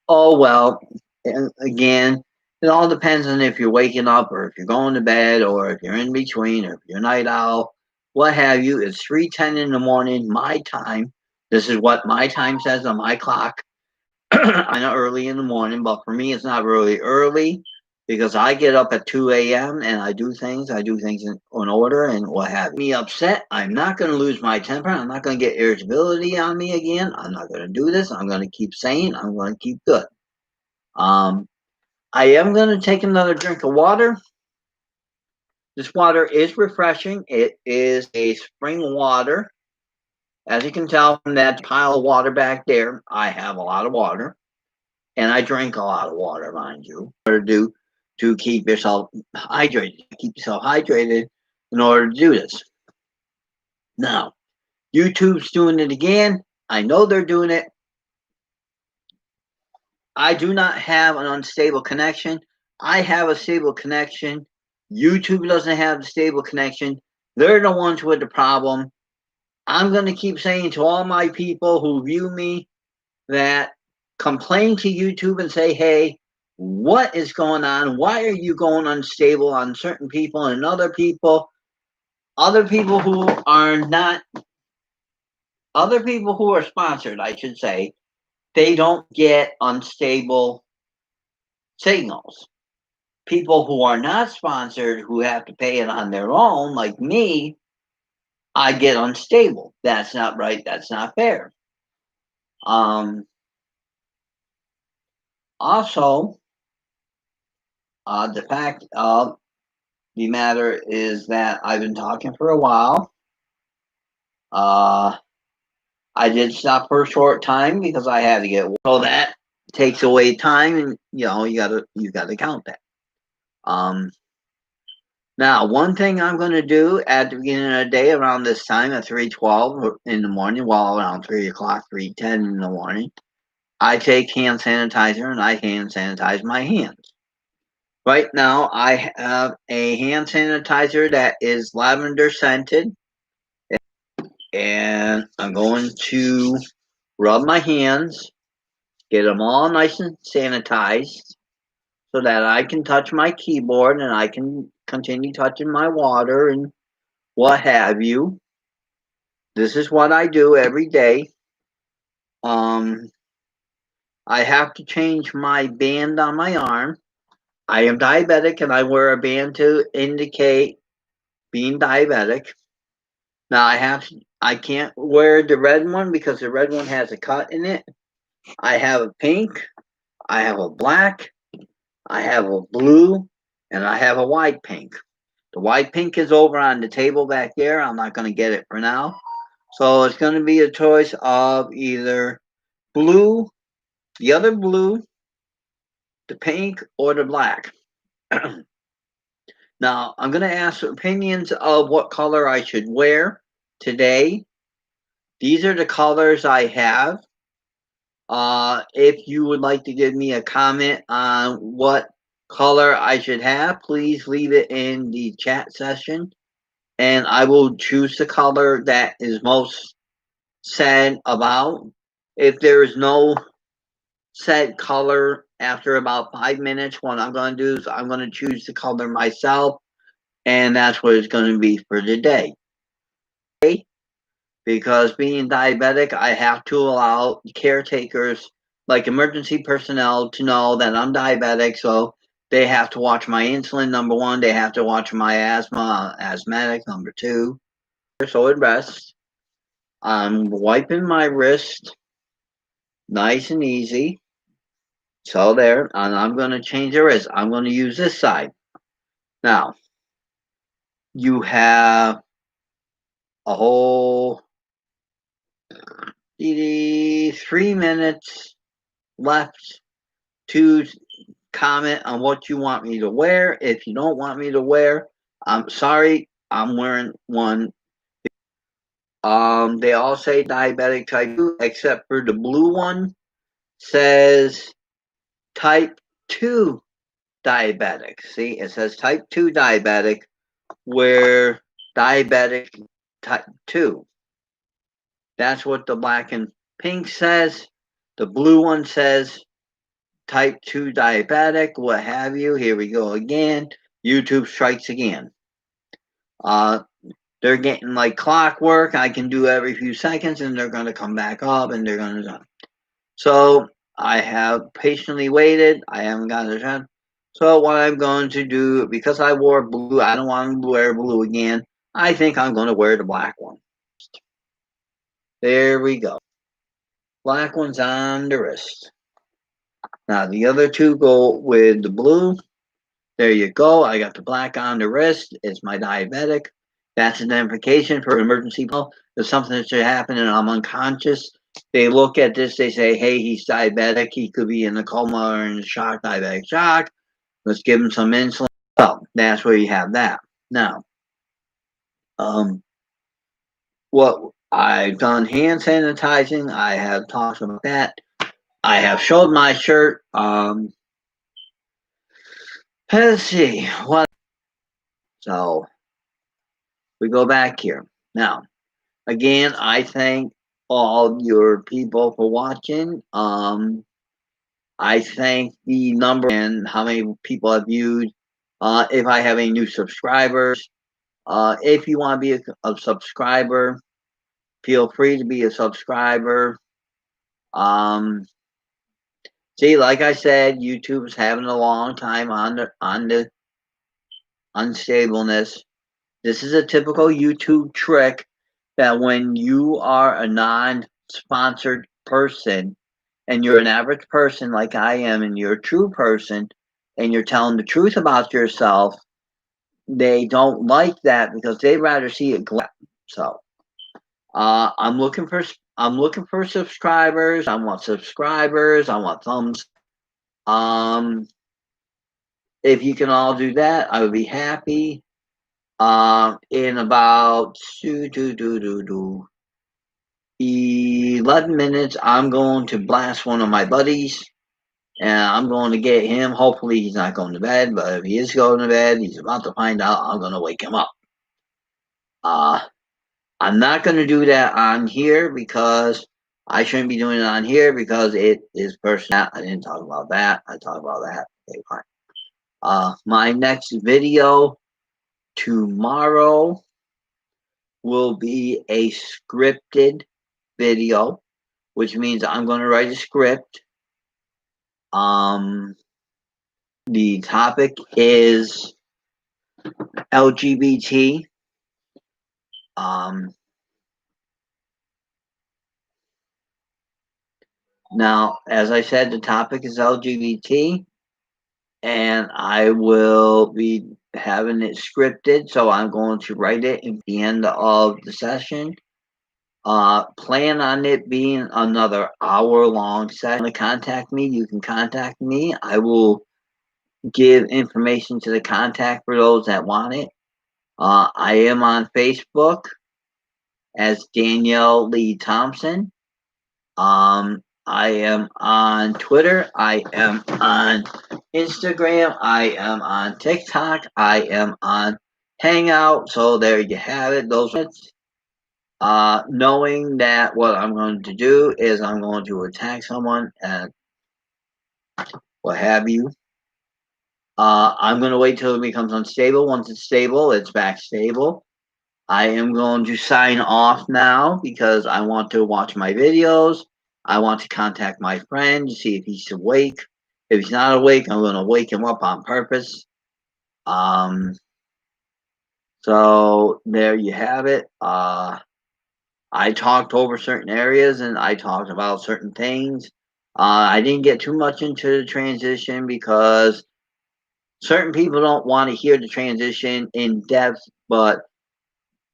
Oh well, and again, it all depends on if you're waking up or if you're going to bed or if you're in between or if you're a night owl, what have you. It's 3:10 in the morning, my time. This is what my time says on my clock. I know early in the morning, but for me, it's not really early because I get up at 2 a.m. and I do things. I do things in order and what have you. Me upset. I'm not going to lose my temper. I'm not going to get irritability on me again. I'm not going to do this. I'm going to keep saying. I'm going to keep good. I am going to take another drink of water. This water is refreshing. It is a spring water. As you can tell from that pile of water back there, I have a lot of water. And I drink a lot of water, mind you, in order to keep yourself hydrated. Keep yourself hydrated in order to do this. Now, YouTube's doing it again. I know they're doing it. I do not have an unstable connection. I have a stable connection. YouTube doesn't have a stable connection. They're the ones with the problem. I'm going to keep saying to all my people who view me that complain to YouTube and say, hey, what is going on? Why are you going unstable on certain people and other people who are not, other people who are sponsored, I should say, they don't get unstable signals. People who are not sponsored, who have to pay it on their own, like me, I get unstable. That's not right. That's not fair. Also, the fact of the matter is that I've been talking for a while. I did stop for a short time because I had to get, so that takes away time, and you gotta count that. Now, one thing I'm going to do at the beginning of the day around this time at 3:12 in the morning, well, around 3 o'clock, 3:10 in the morning, I take hand sanitizer and I hand sanitize my hands. Right now, I have a hand sanitizer that is lavender scented, and I'm going to rub my hands, get them all nice and sanitized so that I can touch my keyboard and I can continue touching my water and what have you. This is what I do every day. Um, I have to change my band on my arm. I am diabetic and I wear a band to indicate being diabetic. Now I can't wear the red one because the red one has a cut in it. I have a pink, I have a black, I have a blue, and I have a white pink. The white pink is over on the table back there. I'm not going to get it for now. So it's going to be a choice of either blue, the other blue, the pink, or the black. Now, I'm going to ask opinions of what color I should wear today. These are the colors I have. If you would like to give me a comment on what color I should have, please leave it in the chat session. And I will choose the color that is most said about. If there is no set color after about 5 minutes, what I'm going to do is I'm going to choose the color myself, and that's what it's going to be for today. Because being diabetic, I have to allow caretakers, like emergency personnel, to know that I'm diabetic, so they have to watch my insulin, number one. They have to watch my asthmatic, number two. So it rests. I'm wiping my wrist nice and easy. So there, and I'm going to change the wrist. I'm going to use this side. Now, you have a whole 3 minutes left to comment on what you want me to wear. If you don't want me to wear, I'm sorry, I'm wearing one. They all say diabetic type 2, except for the blue one says type 2 diabetic. See, it says type 2 diabetic, where diabetic type 2. That's what the black and pink says. The blue one says type 2 diabetic, what have you. Here we go again. YouTube strikes again. They're getting like clockwork. I can do every few seconds and they're going to come back up and they're going to. So I have patiently waited. I haven't gotten a chance. So what I'm going to do, because I wore blue, I don't want to wear blue again. I think I'm going to wear the black one. There we go. Black one's on the wrist. Now the other two go with the blue. There you go. I got the black on the wrist. It's my diabetic. That's identification for emergency call. If something that should happen and I'm unconscious, they look at this, they say, hey, he's diabetic. He could be in a coma or in a shock, diabetic shock. Let's give him some insulin. So that's where you have that. Now, what I've done hand sanitizing. I have talked about that. I have showed my shirt. Let's see what. So we go back here now. Again, I thank all your people for watching. I thank the number and how many people have viewed. If I have any new subscribers, if you want to be a subscriber, feel free to be a subscriber. See, like I said, YouTube's having a long time on the unstableness. This is a typical YouTube trick that when you are a non-sponsored person and you're an average person like I am and you're a true person and you're telling the truth about yourself, they don't like that because they'd rather see it glare. So I'm looking for subscribers. I want subscribers. I want thumbs. if you can all do that, I would be happy. In about 11 minutes, I'm going to blast one of my buddies, and I'm going to get him. Hopefully, he's not going to bed, but if he is going to bed, he's about to find out. I'm going to wake him up. I'm not going to do that on here because I shouldn't be doing it on here because it is personal. I didn't talk about that. I talked about that. Okay, fine. My next video tomorrow will be a scripted video, which means I'm going to write a script. The topic is LGBT. Now, as I said, the topic is LGBT, and I will be having it scripted, so I'm going to write it at the end of the session. Plan on it being another hour-long session. To contact me, you can contact me. I will give information to the contact for those that want it. I am on Facebook as Danielle Lee Thompson. I am on Twitter. I am on Instagram. I am on TikTok. I am on Hangout. So there you have it. Those knowing that what I'm going to do is I'm going to attack someone and what have you. I'm going to wait till it becomes unstable. Once it's stable, it's back stable. I am going to sign off now because I want to watch my videos. I want to contact my friend to see if he's awake. If he's not awake, I'm going to wake him up on purpose. So there you have it. I talked over certain areas and I talked about certain things. I didn't get too much into the transition because certain people don't want to hear the transition in depth, but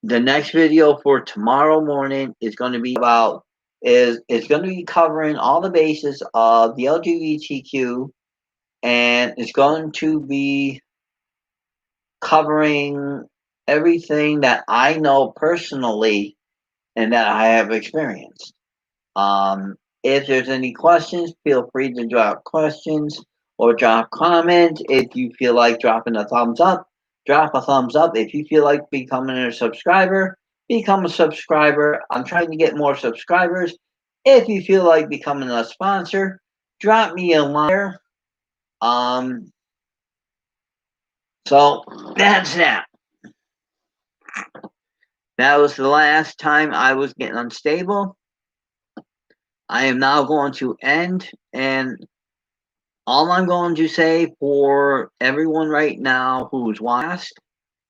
the next video for tomorrow morning is going to be about it's going to be covering all the bases of the LGBTQ, and it's going to be covering everything that I know personally and that I have experienced. If there's any questions, feel free to drop questions or drop comments. If you feel like dropping a thumbs up, drop a thumbs up. If you feel like becoming a subscriber, become a subscriber. I'm trying to get more subscribers. If you feel like becoming a sponsor, drop me a line. So that's that. That was the last time I was getting unstable. I am now going to end, and all I'm going to say for everyone right now who's watched,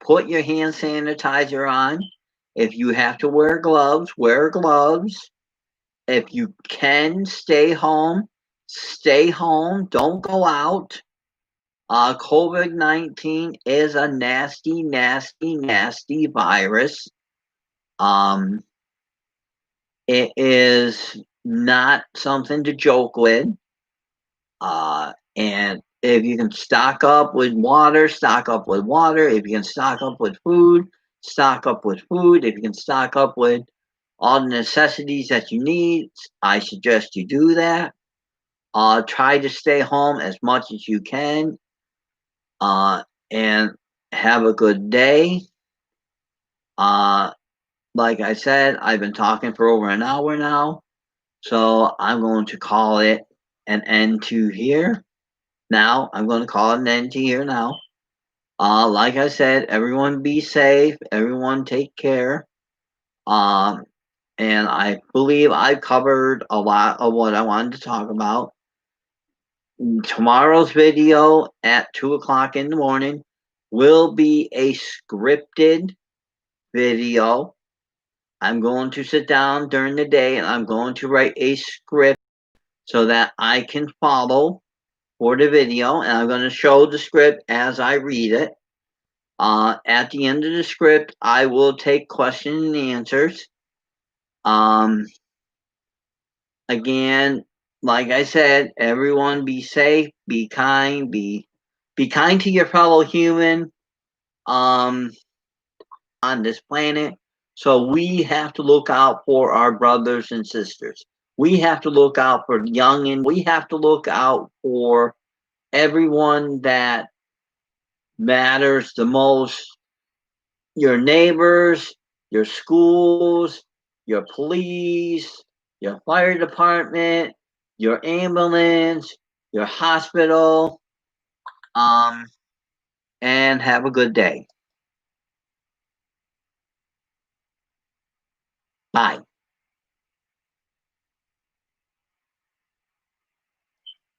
put your hand sanitizer on. If you have to wear gloves, wear gloves. If you can stay home, stay home. Don't go out. COVID-19 is a nasty, nasty, nasty virus. It is not something to joke with. And if you can stock up with water, stock up with water. If you can stock up with food, stock up with food. If you can stock up with all the necessities that you need, I suggest you do that. Try to stay home as much as you can. And have a good day. Like I said, I've been talking for over an hour now. So I'm going to call it an end to here. Now, I'm going to call it an end to here now. Like I said, everyone be safe. Everyone take care. And I believe I covered a lot of what I wanted to talk about. Tomorrow's video at 2 o'clock in the morning will be a scripted video. I'm going to sit down during the day and I'm going to write a script so that I can follow for the video, and I'm going to show the script as I read it. At the end of the script, I will take questions and answers. Again, like I said, everyone be safe, be kind, be Be kind to your fellow human on this planet. So we have to look out for our brothers and sisters. We have to look out for young, and we have to look out for everyone that matters the most. Your neighbors, your schools, your police, your fire department, your ambulance, your hospital, and have a good day. Bye.